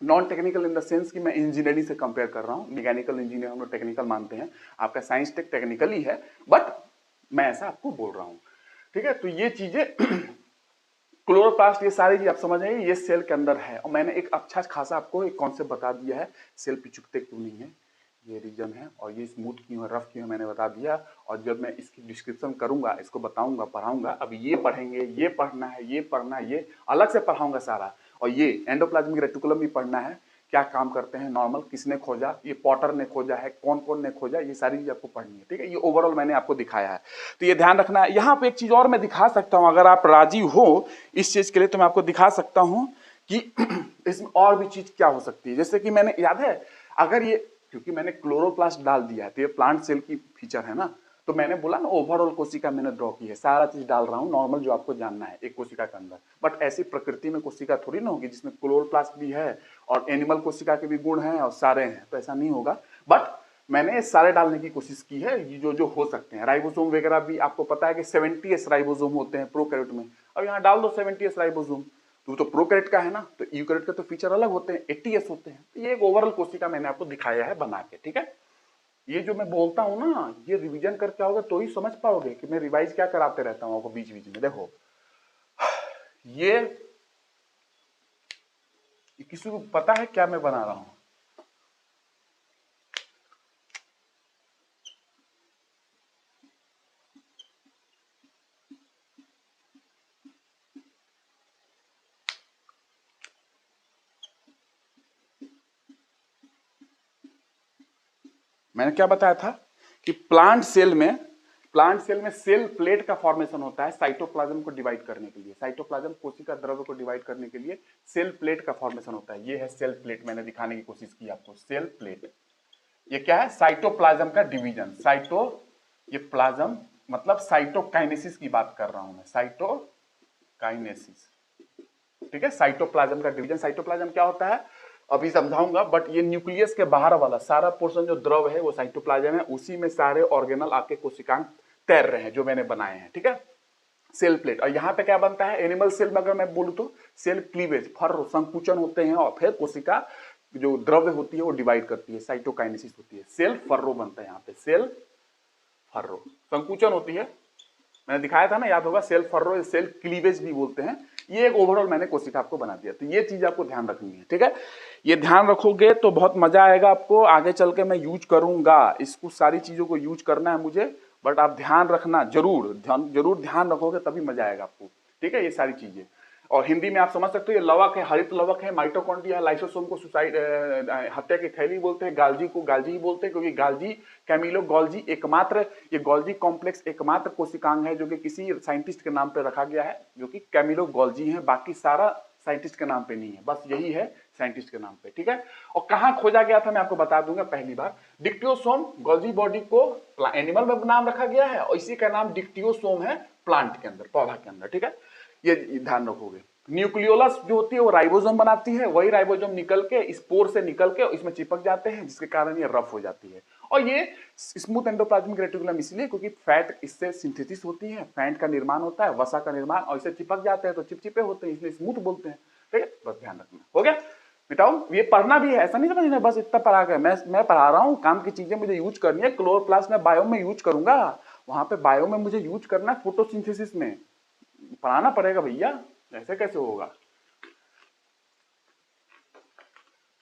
non technical in the sense कि मैं इंजीनियरिंग से कंपेयर कर रहा हूं। मैकेनिकल इंजीनियर हम लोग टेक्निकल मानते हैं, आपका साइंस टेक टेक्निकल ही है, बट मैं ऐसा आपको बोल रहा हूं। ठीक है, तो ये चीजें क्लोरोप्लास्ट, ये सारी चीज आप समझ आइए, ये सेल के अंदर है। और मैंने एक अच्छा खासा आपको एक कॉन्सेप्ट बता दिया है, सेल पिचुकते क्यों नहीं है, ये रीजन है, और ये स्मूथ क्यों है, रफ क्यों है, मैंने बता दिया। और जब मैं इसकी डिस्क्रिप्शन करूंगा, इसको बताऊंगा, पढ़ाऊंगा, अब ये पढ़ेंगे, ये पढ़ना है, ये पढ़ना है, ये अलग से पढ़ाऊंगा सारा। और ये एंडोप्लाज्मिक रेटिकुलम भी पढ़ना है, क्या काम करते हैं, नॉर्मल किसने खोजा, ये पॉटर ने खोजा है, कौन कौन ने खोजा, ये सारी चीज आपको पढ़नी है। ठीक है, ये ओवरऑल मैंने आपको दिखाया है, तो ये ध्यान रखना है। यहाँ पे एक चीज और मैं दिखा सकता हूँ, अगर आप राजी हो इस चीज के लिए, तो मैं आपको दिखा सकता हूँ कि इसमें और भी चीज क्या हो सकती है। जैसे कि मैंने, याद है, अगर ये क्योंकि मैंने क्लोरोप्लास्ट डाल दिया है तो ये प्लांट सेल की फीचर है ना, तो मैंने बोला ना ओवरऑल कोशिका मैंने ड्रॉ की है, सारा चीज डाल रहा हूँ नॉर्मल जो आपको जानना है एक कोशिका के अंदर। बट ऐसी प्रकृति में कोशिका थोड़ी ना होगी जिसमें क्लोरोप्लास्ट भी है और एनिमल कोशिका के भी गुण हैं और सारे हैं, तो ऐसा नहीं होगा। बट मैंने सारे डालने की कोशिश की है, ये जो जो हो सकते हैं। राइबोसोम वगैरह भी आपको पता है कि 70s राइबोसोम होते हैं प्रोकैरियोट में, अब यहाँ डाल दो 70s राइबोसोम, तो प्रोकैरियोट का है ना, तो यूकैरियोट के तो फीचर अलग होते हैं, 80s होते हैं। तो ये एक ओवरऑल कोशिका मैंने आपको दिखाया है बना के, ठीक है। ये जो मैं बोलता हूँ ना, ये रिवीजन करके आओगे तो ही समझ पाओगे कि मैं रिवाइज क्या कराते रहता हूँ आपको बीच बीच में। देखो ये किसी को पता है क्या मैं बना रहा हूँ? मैंने क्या बताया था कि प्लांट सेल में सेल प्लेट का फॉर्मेशन होता है साइटोप्लाज्म को डिवाइड करने के लिए। साइटोप्लाज्म कोशिका द्रव्य को डिवाइड करने के लिए सेल प्लेट का फॉर्मेशन होता है। ये है सेल प्लेट, मैंने दिखाने की कोशिश की आपको। सेल प्लेट ये क्या है? साइटोप्लाज्म का डिवीजन। ये प्लाज्म मतलब साइटोकाइनेसिस की बात कर रहा हूं मैं, साइटोकाइनेसिस, ठीक है। साइटोप्लाज्म का डिवीजन। साइटोप्लाज्म क्या होता है अभी समझाऊंगा, बट ये न्यूक्लियस के बाहर वाला सारा पोर्शन जो द्रव है वो साइटोप्लाज्म है, उसी में सारे ऑर्गेनल आपके कोशिकांग तैर रहे हैं जो मैंने बनाए हैं, ठीक है। Cell plate. और यहाँ पे क्या बनता है एनिमल सेल में अगर मैं बोलूं तो सेल क्लीवेज, फर्र संकुचन होते हैं और फिर कोशिका जो द्रव्य होती है वो डिवाइड करती है, साइटोकाइनेसिस होती है। सेल फर्रो बनता है यहाँ पे, सेल फर्रो संकुचन होती है, मैंने दिखाया था ना, याद होगा। सेल फर्रो, सेल क्लीवेज भी बोलते हैं। ये एक ओवरऑल मैंने कोशिका आपको बना दिया, तो ये चीज आपको ध्यान रखनी है, ठीक है। ये ध्यान रखोगे तो बहुत मजा आएगा आपको, आगे चल के मैं यूज करूंगा इसको, सारी चीजों को यूज करना है मुझे। बट आप ध्यान रखना, जरूर ध्यान रखोगे तभी मजा आएगा आपको, ठीक है। ये सारी चीजें और हिंदी में आप समझ सकते हो, ये लवक है, हरित लवक है, माइटोकॉन्ड्रिया, लाइसोसोम को सुसाइड हत्या की थैली बोलते हैं, गाल्जी को गाल्जी ही बोलते हैं, क्योंकि गाल्जी कैमिलो गोल्जी एकमात्र, ये गोल्जी कॉम्प्लेक्स एकमात्र कोशिकांग है जो कि किसी साइंटिस्ट के नाम पे रखा गया है, जो कि कैमिलो गोल्जी है, बाकी सारा साइंटिस्ट के नाम पे नहीं है, बस यही है साइंटिस्ट के नाम पे, ठीक है। और कहां खोजा गया था मैं आपको बता दूंगा। पहली बार डिक्टियोसोम गोल्जी बॉडी को एनिमल में नाम रखा गया है और इसी का नाम डिक्टियोसोम है प्लांट के अंदर, पौधा के अंदर, ठीक है। ये ध्यान रखोगे। न्यूक्लियोलस जो होती है वो राइबोसोम बनाती है, वही राइबोसोम निकल के स्पोर से निकल के इसमें चिपक जाते हैं, जिसके कारण ये रफ हो जाती है। और ये स्मूथ एंडोप्लाज्मिक रेटिकुलम इसलिए क्योंकि फैट इससे सिंथेसिस होती है, फैट का निर्माण होता है, वसा का निर्माण, और इसे चिपक जाते हैं तो चिपचिपे होते हैं, इसलिए स्मूथ बोलते हैं, ठीक है। बस ध्यान रखना, हो गया मिटाओ। ये पढ़ना भी है, ऐसा नहीं समझना बस इतना पढ़ा गया। मैं पढ़ा रहा हूँ, काम की चीजें मुझे यूज करनी है। क्लोरोप्लास्ट में बायो में यूज करूंगा, वहां पे बायो में मुझे यूज करना है फोटोसिंथेसिस में, पढ़ाना पड़ेगा भैया, ऐसे कैसे होगा,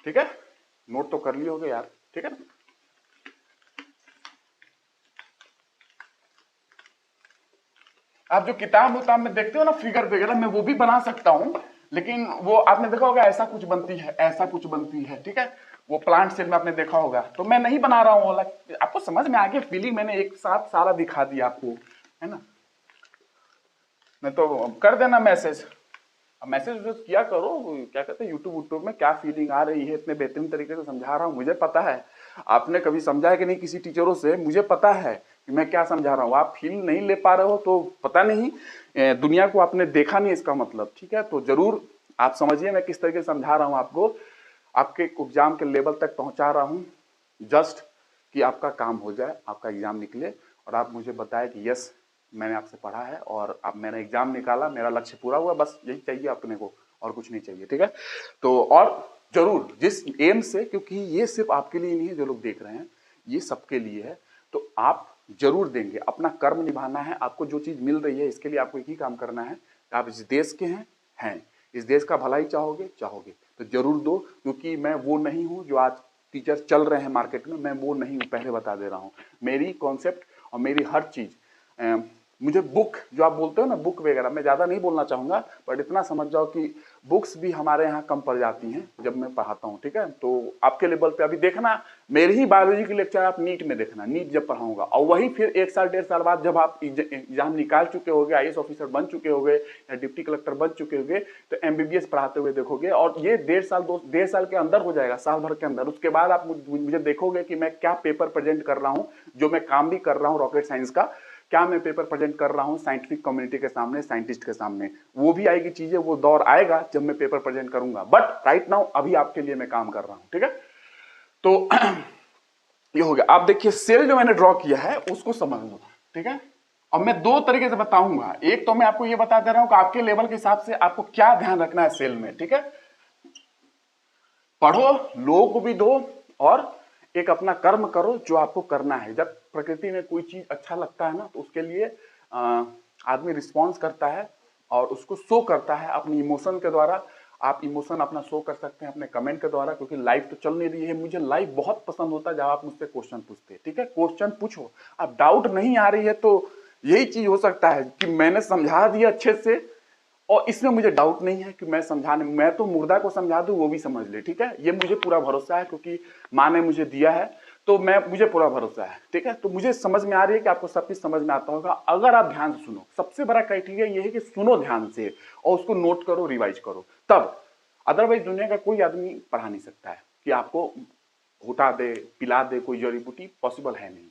ठीक है। नोट तो कर लिए होगे यार, ठीक है। आप जो किताब उताब में देखते हो ना फिगर वगैरह, मैं वो भी बना सकता हूं, लेकिन वो आपने देखा होगा ऐसा कुछ बनती है, ऐसा कुछ बनती है, ठीक है। वो प्लांट सेल में आपने देखा होगा, तो मैं नहीं बना रहा हूँ, आपको समझ में आ गया फीलिंग, मैंने एक साथ सारा दिखा दिया आपको, है ना। नहीं तो कर देना मैसेज, मैसेज किया करो, क्या कहते हैं यूट्यूब में क्या फीलिंग आ रही है, इतने बेहतरीन तरीके से समझा रहा हूँ, मुझे पता है। आपने कभी समझा है कि नहीं किसी टीचरों से, मुझे पता है कि मैं क्या समझा रहा हूँ। आप फील नहीं ले पा रहे हो तो पता नहीं, दुनिया को आपने देखा नहीं इसका मतलब, ठीक है। तो जरूर आप समझिए मैं किस तरीके से समझा रहा हूँ आपको, आपके एग्जाम के लेवल तक पहुंचा रहा हूँ, जस्ट कि आपका काम हो जाए, आपका एग्जाम निकले और आप मुझे बताएं कि यस मैंने आपसे पढ़ा है और अब मैंने एग्जाम निकाला, मेरा लक्ष्य पूरा हुआ, बस यही चाहिए अपने को, और कुछ नहीं चाहिए, ठीक है। तो और जरूर जिस एम से, क्योंकि ये सिर्फ आपके लिए नहीं है, जो लोग देख रहे हैं ये सबके लिए है, तो आप जरूर देंगे, अपना कर्म निभाना है। आपको जो चीज मिल रही है इसके लिए आपको एक ही काम करना है, आप इस देश के हैं, इस देश का भलाई चाहोगे तो जरूर दो, क्योंकि मैं वो नहीं हूं जो आज टीचर चल रहे हैं मार्केट में, मैं वो नहीं हूं, पहले बता दे रहा हूं। मेरी कॉन्सेप्ट और मेरी हर चीज, मुझे बुक जो आप बोलते हो ना, बुक वगैरह मैं ज्यादा नहीं बोलना चाहूंगा, बट इतना समझ जाओ कि बुक्स भी हमारे यहाँ कम पड़ जाती हैं जब मैं पढ़ाता हूँ, ठीक है। तो आपके लेवल पे अभी देखना, मेरे ही बायोलॉजी के लेक्चर आप नीट में देखना, नीट जब पढ़ाऊंगा, और वही फिर 1 साल 1.5 साल बाद जब आप एग्जाम निकाल चुके होगे, IAS ऑफिसर बन चुके होगे या डिप्टी कलेक्टर बन चुके होगे, तो MBBS पढ़ाते हुए देखोगे, और ये 1.5 साल के अंदर हो जाएगा, साल भर के अंदर। उसके बाद आप मुझे देखोगे कि मैं क्या पेपर प्रेजेंट कर रहा हूँ, जो मैं काम भी कर रहा हूँ रॉकेट साइंस का, क्या मैं पेपर प्रेजेंट कर रहा हूं साइंटिफिक कम्युनिटी के सामने, साइंटिस्ट के सामने। वो भी आएगी चीजें, वो दौर आएगा जब मैं पेपर प्रेजेंट करूंगा, बट राइट नाउ अभी आपके लिए मैं काम कर रहा हूं, ठीक है। तो ये हो गया। आप देखिए सेल जो मैंने ड्रॉ किया है उसको समझ लो, ठीक है। अब मैं 2 तरीके से बताऊंगा, एक तो मैं आपको ये बता दे रहा हूं कि आपके लेवल के हिसाब से आपको क्या ध्यान रखना है सेल में, ठीक है। पढ़ो, लोगों को भी दो, और एक अपना कर्म करो जो आपको करना है। जब प्रकृति में कोई चीज अच्छा लगता है ना, तो उसके लिए आदमी रिस्पॉन्स करता है और उसको शो करता है अपनी इमोशन के द्वारा। आप इमोशन अपना शो कर सकते हैं अपने कमेंट के द्वारा, क्योंकि लाइव तो चल नहीं रही है। मुझे लाइव बहुत पसंद होता है जब आप मुझसे क्वेश्चन पूछते हैं, ठीक है। क्वेश्चन पूछो, अब डाउट नहीं आ रही है तो यही चीज हो सकता है कि मैंने समझा दिया अच्छे से, और इसमें मुझे डाउट नहीं है कि मैं तो मुर्दा को समझा दूं वो भी समझ ले, ठीक है। ये मुझे पूरा भरोसा है, क्योंकि माँ ने मुझे दिया है, तो मुझे पूरा भरोसा है, ठीक है। तो मुझे समझ में आ रही है कि आपको सब चीज समझ में आता होगा अगर आप ध्यान से सुनो। सबसे बड़ा क्राइटेरिया ये है कि सुनो ध्यान से और उसको नोट करो, रिवाइज करो, तब। अदरवाइज दुनिया का कोई आदमी पढ़ा नहीं सकता है कि आपको घुटा दे, पिला दे कोई जड़ी बूटी, पॉसिबल है नहीं।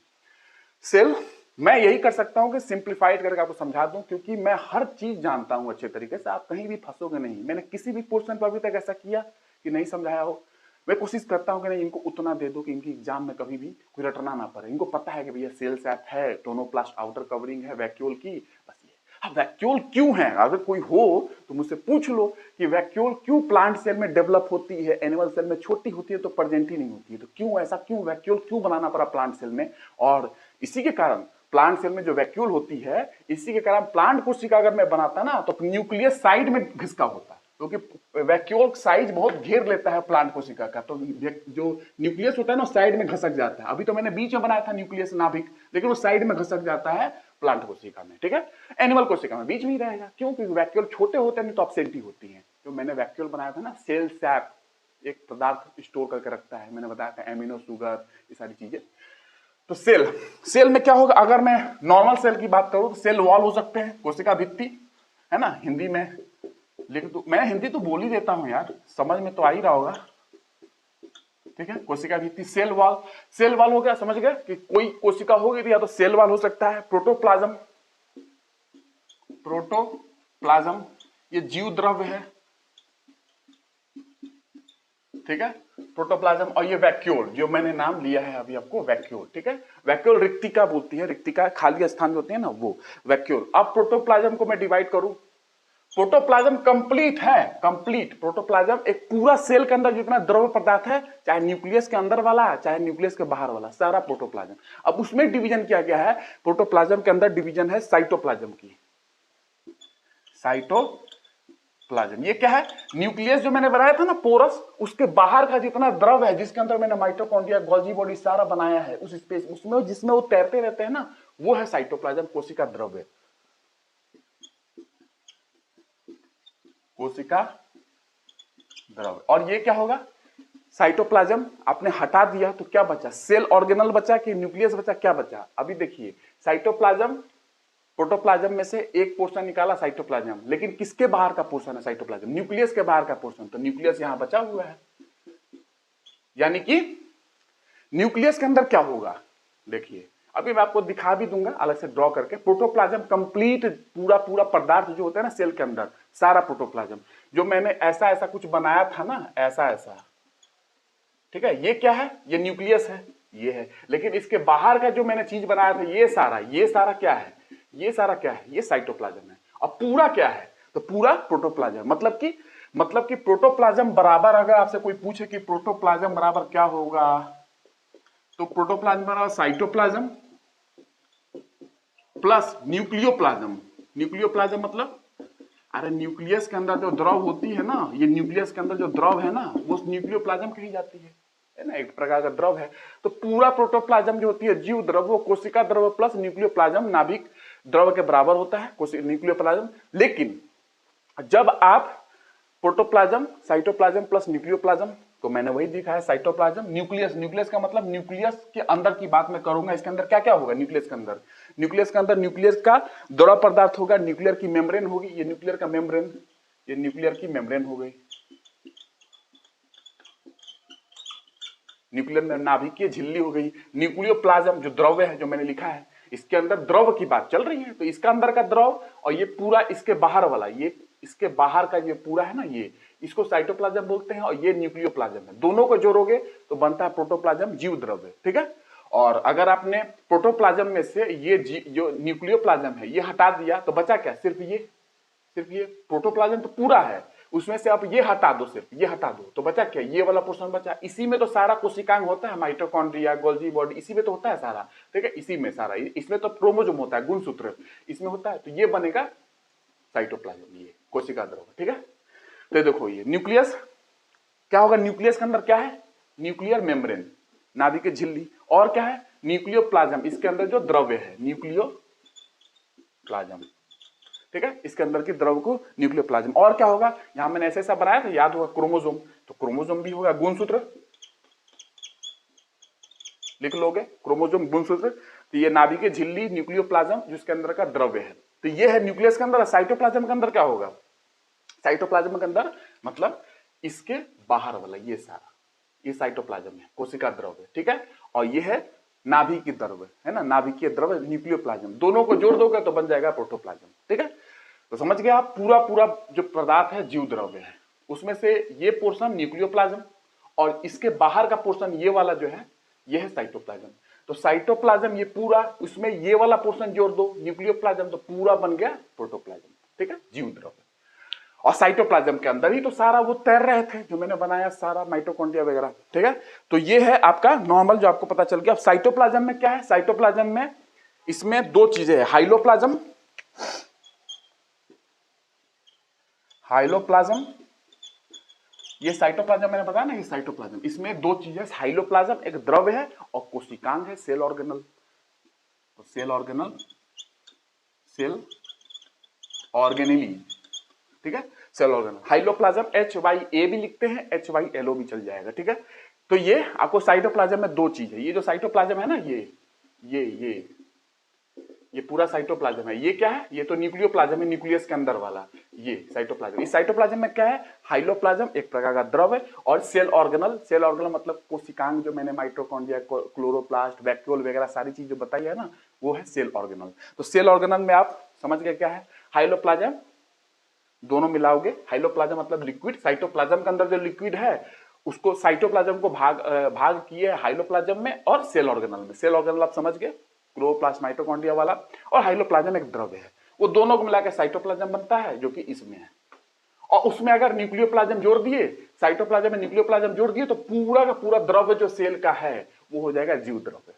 सेल मैं यही कर सकता हूं कि सिंप्लीफाइड करके आपको समझा दूं, क्योंकि मैं हर चीज जानता हूं अच्छे तरीके से, आप कहीं भी फंसोगे नहीं। मैंने किसी भी पोर्शन पर अभी तक ऐसा किया कि नहीं समझाया हो। मैं कोशिश करता हूं कि नहीं, इनको उतना दे दो कि इनकी एग्जाम में कभी भी कोई रटना ना पड़े। इनको पता है कि भैया सेल सैप है, टोनोप्लास्ट आउटर कवरिंग है, वैक्यूल की, बस ये। अब वैक्यूल क्यों है, अगर कोई हो तो मुझसे पूछ लो कि वैक्यूल क्यों प्लांट सेल में डेवलप होती है, एनिमल सेल में छोटी होती है तो प्रेजेंट ही नहीं होती है, तो क्यों ऐसा, क्यों वैक्यूल क्यों बनाना पड़ा प्लांट सेल में। और इसी के कारण प्लांट सेल में जो वैक्यूल होती है, इसी के कारण प्लांट कोशिका अगर मैं बनाता ना तो न्यूक्लियस साइड में घिसका होता, क्योंकि वैक्यूल साइज बहुत घेर लेता है प्लांट कोशिका का, तो जो न्यूक्लियस होता है ना साइड में घसक जाता है। अभी तो मैंने बीच में बनाया था न्यूक्लियस नाभिक, लेकिन वो साइड में घसक जाता है प्लांट कोशिका में, ठीक है। एनिमल कोशिका में बीच में ही रहेगा, क्यों, क्योंकि वैक्यूल छोटे होते हैं तो ऑब्सेंटी होती है। जो मैंने वैक्यूल बनाया था ना, सेल सैप एक पदार्थ स्टोर करके रखता है, मैंने बताया था एमिनो शुगर, ये सारी चीजें। तो सेल में क्या होगा, अगर मैं नॉर्मल सेल की बात करूं तो सेल वॉल हो सकते हैं, कोशिका भित्ति, है ना, हिंदी में। लेकिन तो मैं हिंदी तो बोल ही देता हूं यार, समझ में तो आ ही रहा होगा, ठीक है। कोशिका भित्ति, सेल वॉल। सेल वॉल हो गया, समझ गए कि कोई कोशिका होगी तो या तो सेल वॉल हो सकता है। प्रोटोप्लाज्म, प्रोटोप्लाज्म ये जीव द्रव्य है, ठीक है, प्रोटोप्लाज्म। और ये वैक्यूल जो मैंने नाम लिया है अभी आपको, वैक्यूल, ठीक है। वैक्यूल रिक्तिका बोलती है, रिक्तिका खाली स्थान जो होते हैं ना, वो वैक्यूल। अब प्रोटोप्लाज्म को मैं डिवाइड करूं, प्रोटोप्लाज्म कंप्लीट है, कंप्लीट प्रोटोप्लाज्म एक पूरा सेल के अंदर जितना द्रव पदार्थ है, चाहे न्यूक्लियस के अंदर वाला चाहे न्यूक्लियस के बाहर वाला, सारा प्रोटोप्लाज्म। अब उसमें डिवीजन किया गया है, प्रोटोप्लाज्म के अंदर डिवीजन है साइटोप्लाज्म की, साइटोप्लाज्म। ये क्या है, न्यूक्लियस जो मैंने बनाया था ना पोरस, उसके बाहर का जितना द्रव है, जिसके अंदर मैंने माइटोकॉन्ड्रिया गोल्जी बॉडी सारा बनाया है, उस स्पेस उसमें जिसमें वो तैरते रहते हैं ना, वो है साइटोप्लाज्म, कोशिका द्रव्य, कोशिका द्रव्य। और ये क्या होगा, साइटोप्लाज्म आपने हटा दिया तो क्या बचा, सेल ऑर्गेनल बचा कि न्यूक्लियस बचा, क्या बचा। अभी देखिए साइटोप्लाज्म, प्रोटोप्लाज्म में से एक पोर्शन निकाला साइटोप्लाज्म, लेकिन किसके बाहर का पोर्शन है साइटोप्लाज्म, न्यूक्लियस के बाहर का पोर्शन, तो न्यूक्लियस यहां बचा हुआ है। यानी कि न्यूक्लियस के अंदर क्या होगा, देखिए अभी मैं आपको दिखा भी दूंगा अलग से ड्रॉ करके। प्रोटोप्लाज्म कंप्लीट पूरा पूरा पदार्थ जो होता है ना सेल के अंदर, सारा प्रोटोप्लाज्म। जो मैंने ऐसा ऐसा कुछ बनाया था ना, ऐसा ऐसा, ठीक है, ये क्या है, ये न्यूक्लियस है, ये है। लेकिन इसके बाहर का जो मैंने चीज बनाया था, ये सारा क्या है, ये सारा क्या है, ये साइटोप्लाज्म है। और पूरा क्या है, तो पूरा प्रोटोप्लाज्म। मतलब कि प्रोटोप्लाज्म बराबर, अगर आपसे कोई पूछे कि प्रोटोप्लाज्म बराबर क्या होगा, तो प्रोटोप्लाज्म बराबर साइटोप्लाज्म प्लस न्यूक्लियोप्लाज्म। न्यूक्लियोप्लाज्म मतलब, अरे न्यूक्लियस के अंदर जो द्रव होती है ना, ये न्यूक्लियस के अंदर जो द्रव है ना, वो न्यूक्लियोप्लाज्म कही जाती है ना, एक प्रकार का द्रव है। तो पूरा प्रोटोप्लाज्म जो होती है जीव द्रव, वो कोशिका द्रव प्लस न्यूक्लियोप्लाज्म नाभिक द्रव के बराबर होता है न्यूक्लियोप्लाज्म। लेकिन जब आप प्रोटोप्लाज्म, साइटोप्लाज्म प्लस न्यूक्लियोप्लाज्म, तो मैंने वही दिखाया साइटोप्लाज्म। न्यूक्लियस, न्यूक्लियस का मतलब न्यूक्लियस के अंदर की बात मैं करूंगा। इसके अंदर क्या क्या होगा न्यूक्लियस के अंदर? न्यूक्लियस के अंदर न्यूक्लियस का द्रव पदार्थ होगा, न्यूक्लियर की मेम्ब्रेन होगी, ये न्यूक्लियर का मेम्ब्रेन, ये न्यूक्लियर की मेम्ब्रेन हो गई। न्यूक्लियर में नाभिकीय झिल्ली हो गई। न्यूक्लियोप्लाज्म जो द्रव्य है जो मैंने लिखा है, इसके अंदर द्रव की बात चल रही है, तो इसका अंदर का द्रव और ये पूरा इसके बाहर वाला, ये इसके बाहर का ये पूरा है ना, ये इसको साइटोप्लाज्म बोलते हैं और ये न्यूक्लियोप्लाज्म है। दोनों को जोड़ोगे तो बनता है प्रोटोप्लाज्म, जीव द्रव्य, ठीक है। और अगर आपने प्रोटोप्लाज्म में से ये जो न्यूक्लियोप्लाज्म है ये हटा दिया तो बचा क्या? सिर्फ ये प्रोटोप्लाज्म तो पूरा है, उसमें से आप ये हटा दो, सिर्फ ये हटा दो तो बचा क्या? ये वाला पोर्शन बचा। इसी में तो सारा कोशिकांग होता है, माइटोकॉन्ड्रिया, गोल्गी बॉडी, इसी में तो होता है सारा, ठीक है। इसी में सारा, इसमें तो क्रोमोसोम होता है, गुणसूत्र इसमें होता है, तो ये बनेगा साइटोप्लाज्म, ये कोशिका द्रव, ठीक है। तो देखो ये न्यूक्लियस क्या होगा? न्यूक्लियस के अंदर क्या है? न्यूक्लियर मेम्ब्रेन, नाभिकीय झिल्ली, और क्या है? न्यूक्लियोप्लाज्म, इसके अंदर जो द्रव्य है न्यूक्लियोप्लाज्म, ठीक है। इसके अंदर की द्रव को न्यूक्लियोप्लाज्म। और क्या होगा? यहां मैंने ऐसा बनाया था, याद होगा, क्रोमोसोम, तो क्रोमोसोम भी होगा, गुणसूत्र लिख लोगे, क्रोमोसोम गुणसूत्र। तो ये नाभिकीय झिल्ली, न्यूक्लियोप्लाज्म, जिसके अंदर का द्रव्य है, तो ये है न्यूक्लियस के अंदर। साइटोप्लाज्म के अंदर क्या होगा? साइटोप्लाज्म के अंदर मतलब इसके बाहर वाला ये सारा, ये साइटोप्लाज्म है, कोशिका द्रव्य, ठीक है। और ये है नाभिकीय द्रव्य, है ना, नाभिकीय द्रव्य, न्यूक्लियोप्लाज्म, दोनों को जोड़ दोगे तो बन जाएगा प्रोटोप्लाज्म, ठीक है। तो समझ गए आप, पूरा पूरा जो पदार्थ है जीव द्रव्य है, उसमें से ये पोर्शन न्यूक्लियोप्लाज्म और इसके बाहर का पोर्शन ये वाला जो है ये है साइटोप्लाज्म। तो साइटोप्लाज्म ये पूरा, उसमें ये वाला पोर्शन जोड़ दो न्यूक्लियोप्लाज्म, तो पूरा बन गया प्रोटोप्लाज्म, ठीक है, जीव द्रव्य। और साइटोप्लाज्म के अंदर ही तो सारा वो तैर रहे थे जो मैंने बनाया, सारा माइटोकॉन्ड्रिया वगैरह, ठीक है। तो ये है आपका नॉर्मल जो आपको पता चल गया। अब साइटोप्लाज्म में क्या है? साइटोप्लाज्म में इसमें दो चीजें है, हाइलोप्लाज्म, हाइलोप्लाज्म, ये साइटोप्लाज्म मैंने बताया ना, ये साइटोप्लाज्म, इसमें दो चीजें, हाइलोप्लाज्म एक द्रव्य है और कोशिकांग है, सेल ऑर्गेनल। तो सेल ऑर्गेनल, सेल ऑर्गेनेली, ठीक है, सेल ऑर्गेनल। हाइलोप्लाज्म HYA भी लिखते हैं, HYLO भी चल जाएगा, ठीक है। तो ये आपको साइटोप्लाज्म में दो चीज है, ये जो साइटोप्लाज्म है ना, ये पूरा साइटोप्लाज्म है। ये क्या है? ये तो न्यूक्लियोप्लाज्म है, न्यूक्लियस के अंदर वाला, ये साइटोप्लाज्म। इस साइटोप्लाज्म में क्या है? हाइलोप्लाज्म एक प्रकार का द्रव है, और सेल ऑर्गेनल, सेल ऑर्गेनल मतलब कोशिकांग, जो मैंने माइटोकॉन्ड्रिया, क्लोरोप्लास्ट, वैक्यूल वगैरह सारी चीज जो बताई है ना, वो है सेल ऑर्गेनल। तो सेल ऑर्गेनल में आप समझ गए क्या है? हाइलोप्लाज्म, दोनों मिलाओगे, हाइलोप्लाज्म मतलब लिक्विड, साइटोप्लाज्म के अंदर जो लिक्विड है उसको, साइटोप्लाज्म को भाग किए हाइलोप्लाज्म में और सेल ऑर्गेनल में। सेल ऑर्गेनल आप समझ गए, क्लोरोप्लास्ट, माइटोकॉन्ड्रिया वाला, और हाइलोप्लाज्म एक द्रव्य है, वो दोनों को मिलाकर साइटोप्लाज्म बनता है, जो कि इसमें है। और उसमें अगर न्यूक्लियोप्लाज्म जोड़ दिए, साइटोप्लाज्म में न्यूक्लियोप्लाज्म जोड़ दिए, तो पूरा का पूरा द्रव्य जो सेल का है वो हो जाएगा जीव द्रव्य,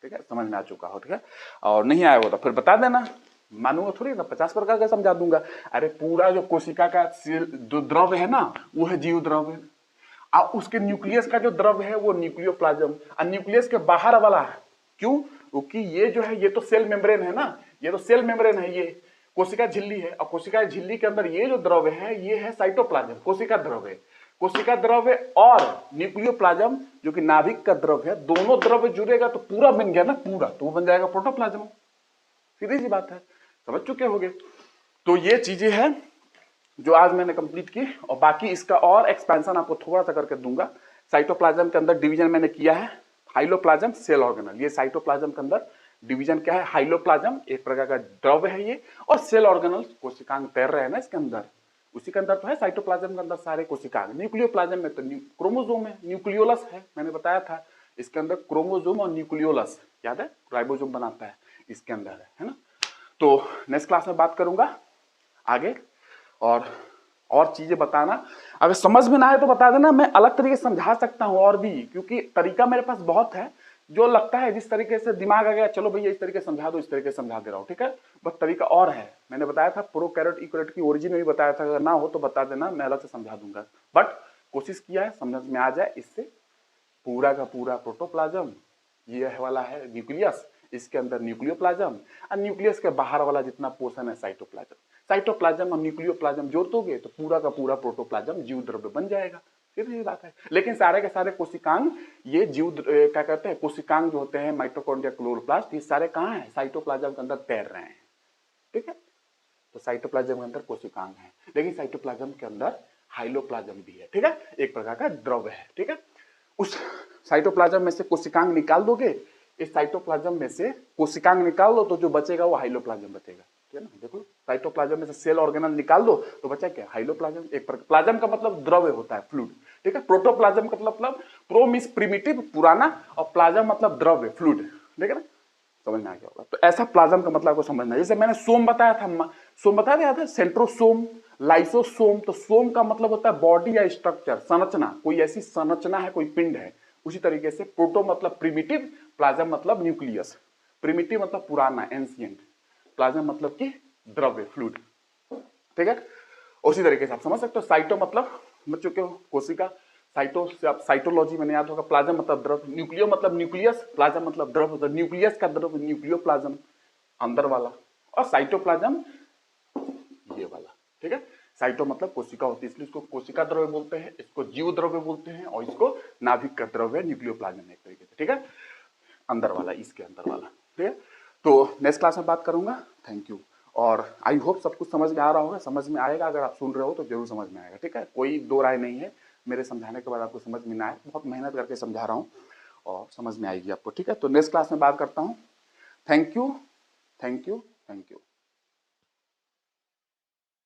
ठीक है। समझ में आ चुका हो, ठीक है। और नहीं आया हो तो फिर बता देना, मानूंगा थोड़ी ना, 50 प्रकार का समझा दूंगा। अरे पूरा जो कोशिका का जो द्रव्य है ना, वो है जीव द्रव्य, और उसके न्यूक्लियस का जो द्रव्य है वो न्यूक्लियोप्लाज्म, और न्यूक्लियस के बाहर वाला है, क्यों? क्योंकि ये जो है ये तो सेल मेम्ब्रेन है ना, ये तो सेल मेम्ब्रेन है, ये कोशिका झिल्ली है, और कोशिका झिल्ली के अंदर ये जो द्रव्य है ये है साइटोप्लाज्म, कोशिका द्रव्य। कोशिका द्रव्य और न्यूक्लियोप्लाज्म जो कि नाभिक का द्रव्य है, दोनों द्रव्य जुड़ेगा तो पूरा बन गया ना, पूरा, तो वो बन जाएगा प्रोटोप्लाज्म। सीधी सी बात है, समझ चुके होंगे। तो ये चीजें हैं जो आज मैंने कंप्लीट की, और बाकी इसका और एक्सपेंशन आपको थोड़ा सा करके दूंगा। साइटोप्लाज्म के अंदर डिवीजन मैंने किया है, हाइलोप्लाज्म, सेल ऑर्गेनल। ये साइटोप्लाज्म के अंदर डिवीजन क्या है? हाइलोप्लाज्म एक प्रकार का द्रव्य है ये, और सेल ऑर्गेनल कोशिकांग तैर रहे हैं ना इसके अंदर, उसी के अंदर तो है साइटोप्लाज्म के अंदर सारे कोशिकांग। न्यूक्लियोप्लाज्म में तो क्रोमोसोम है, न्यूक्लियोलस है, मैंने बताया था इसके अंदर क्रोमोसोम और न्यूक्लियोलस, याद है, राइबोसोम बनाता है, इसके अंदर है ना। तो नेक्स्ट क्लास में बात करूंगा आगे, और चीजें बताना, अगर समझ में ना आए तो बता देना, मैं अलग तरीके से समझा सकता हूं और भी, क्योंकि तरीका मेरे पास बहुत है, जो लगता है जिस तरीके से दिमाग आ गया, चलो भैया इस तरीके से समझा दो, इस तरीके से समझा दे रहा हूं, ठीक है। बस तरीका और है, मैंने बताया था प्रोकैरियोट इकोरियोट की ओरिजिन में भी बताया था, अगर ना हो तो बता देना, मैं अलग से समझा दूंगा, बट कोशिश किया है समझ में आ जाए। इससे पूरा का पूरा प्रोटोप्लाज्म, ये वाला है न्यूक्लियस, इसके अंदर न्यूक्लियोप्लाज्म, और न्यूक्लियस के बाहर वाला जितना पोर्शन है साइटोप्लाज्म। साइटोप्लाज्म और न्यूक्लियोप्लाज्म जोड़ दोगे तो पूरा का पूरा प्रोटोप्लाज्म जीव द्रव्य बन जाएगा। सीधी बात है। लेकिन सारे के सारे कोशिकांग ये क्या कहते हैं, कोशिकांग जो होते हैं माइटोकॉन्ड्रिया, क्लोरोप्लास्ट, ये सारे कहाँ हैं, साइटोप्लाज्म के अंदर तैर रहे हैं। ठीक है, तो साइटोप्लाज्म के अंदर कोशिकांग है, लेकिन साइटोप्लाज्म के अंदर हाइलोप्लाज्म भी है। ठीक है, एक प्रकार का द्रव्य है। ठीक है, उस साइटोप्लाज्म में से कोशिकांग निकाल दोगे, इस साइटोप्लाज्म में से कोशिकांग निकाल दो तो जो बचेगा वो हाइलोप्लाज्म बचेगा। ठीक है ना, देखो साइटोप्लाज्म में से सेल ऑर्गेनल निकाल दो तो बचा क्या, हाइलोप्लाज्म। एक प्रकार प्लाज्म का मतलब द्रव्य होता है, फ्लूइड। ठीक है, प्रोटोप्लाज्म का मतलब प्रो मींस प्रिमिटिव, पुराना, और प्लाज्म मतलब द्रव्य, फ्लूइड। ठीक है ना, समझ में आ गया होगा। तो ऐसा प्लाज्म का मतलब को समझना, जैसे मैंने सोम बताया था, सोम बता दिया था, सेंट्रोसोम, लाइसोसोम। तो सोम का मतलब होता है बॉडी या स्ट्रक्चर, संरचना, कोई ऐसी संरचना है, कोई पिंड है। उसी तरीके से प्रोटो मतलब प्रिमिटिव, प्लाज्म मतलब न्यूक्लियस। प्रिमिटिव मतलब पुराना, एंशिएंट, प्लाज्म मतलब कि द्रव्य, फ्लूइड। ठीक है, उसी तरीके से आप समझ सकते हो। साइटो मतलब समझ चुके हो, कोशिका। साइटो से आप साइटोलॉजी में याद होगा, प्लाज्म मतलब द्रव्य, न्यूक्लियो मतलब न्यूक्लियस, प्लाज्म मतलब द्रव्य, तो न्यूक्लियस का द्रव्य न्यूक्लियोप्लाज्म, अंदर वाला, और साइटोप्लाज्म ये वाला। ठीक है, साइटो मतलब कोशिका होती है, इसलिए इसको कोशिका द्रव्य बोलते हैं, इसको जीव द्रव्य बोलते हैं, और इसको नाभिक का द्रव्य न्यूक्लियोप्लाज्म एक तरीके से। ठीक है, अंदर वाला, इसके अंदर वाला। ठीक है, तो नेक्स्ट क्लास में बात करूंगा। थैंक यू, और आई होप सब कुछ समझ में आ रहा होगा। समझ में आएगा, अगर आप सुन रहे हो तो जरूर समझ में आएगा। ठीक है, कोई दो राय नहीं है, मेरे समझाने के बाद आपको समझ में ना आए, बहुत मेहनत करके समझा रहा हूँ और समझ में आएगी आपको। ठीक है, तो नेक्स्ट क्लास में बात करता हूँ। Thank you, thank you, thank you.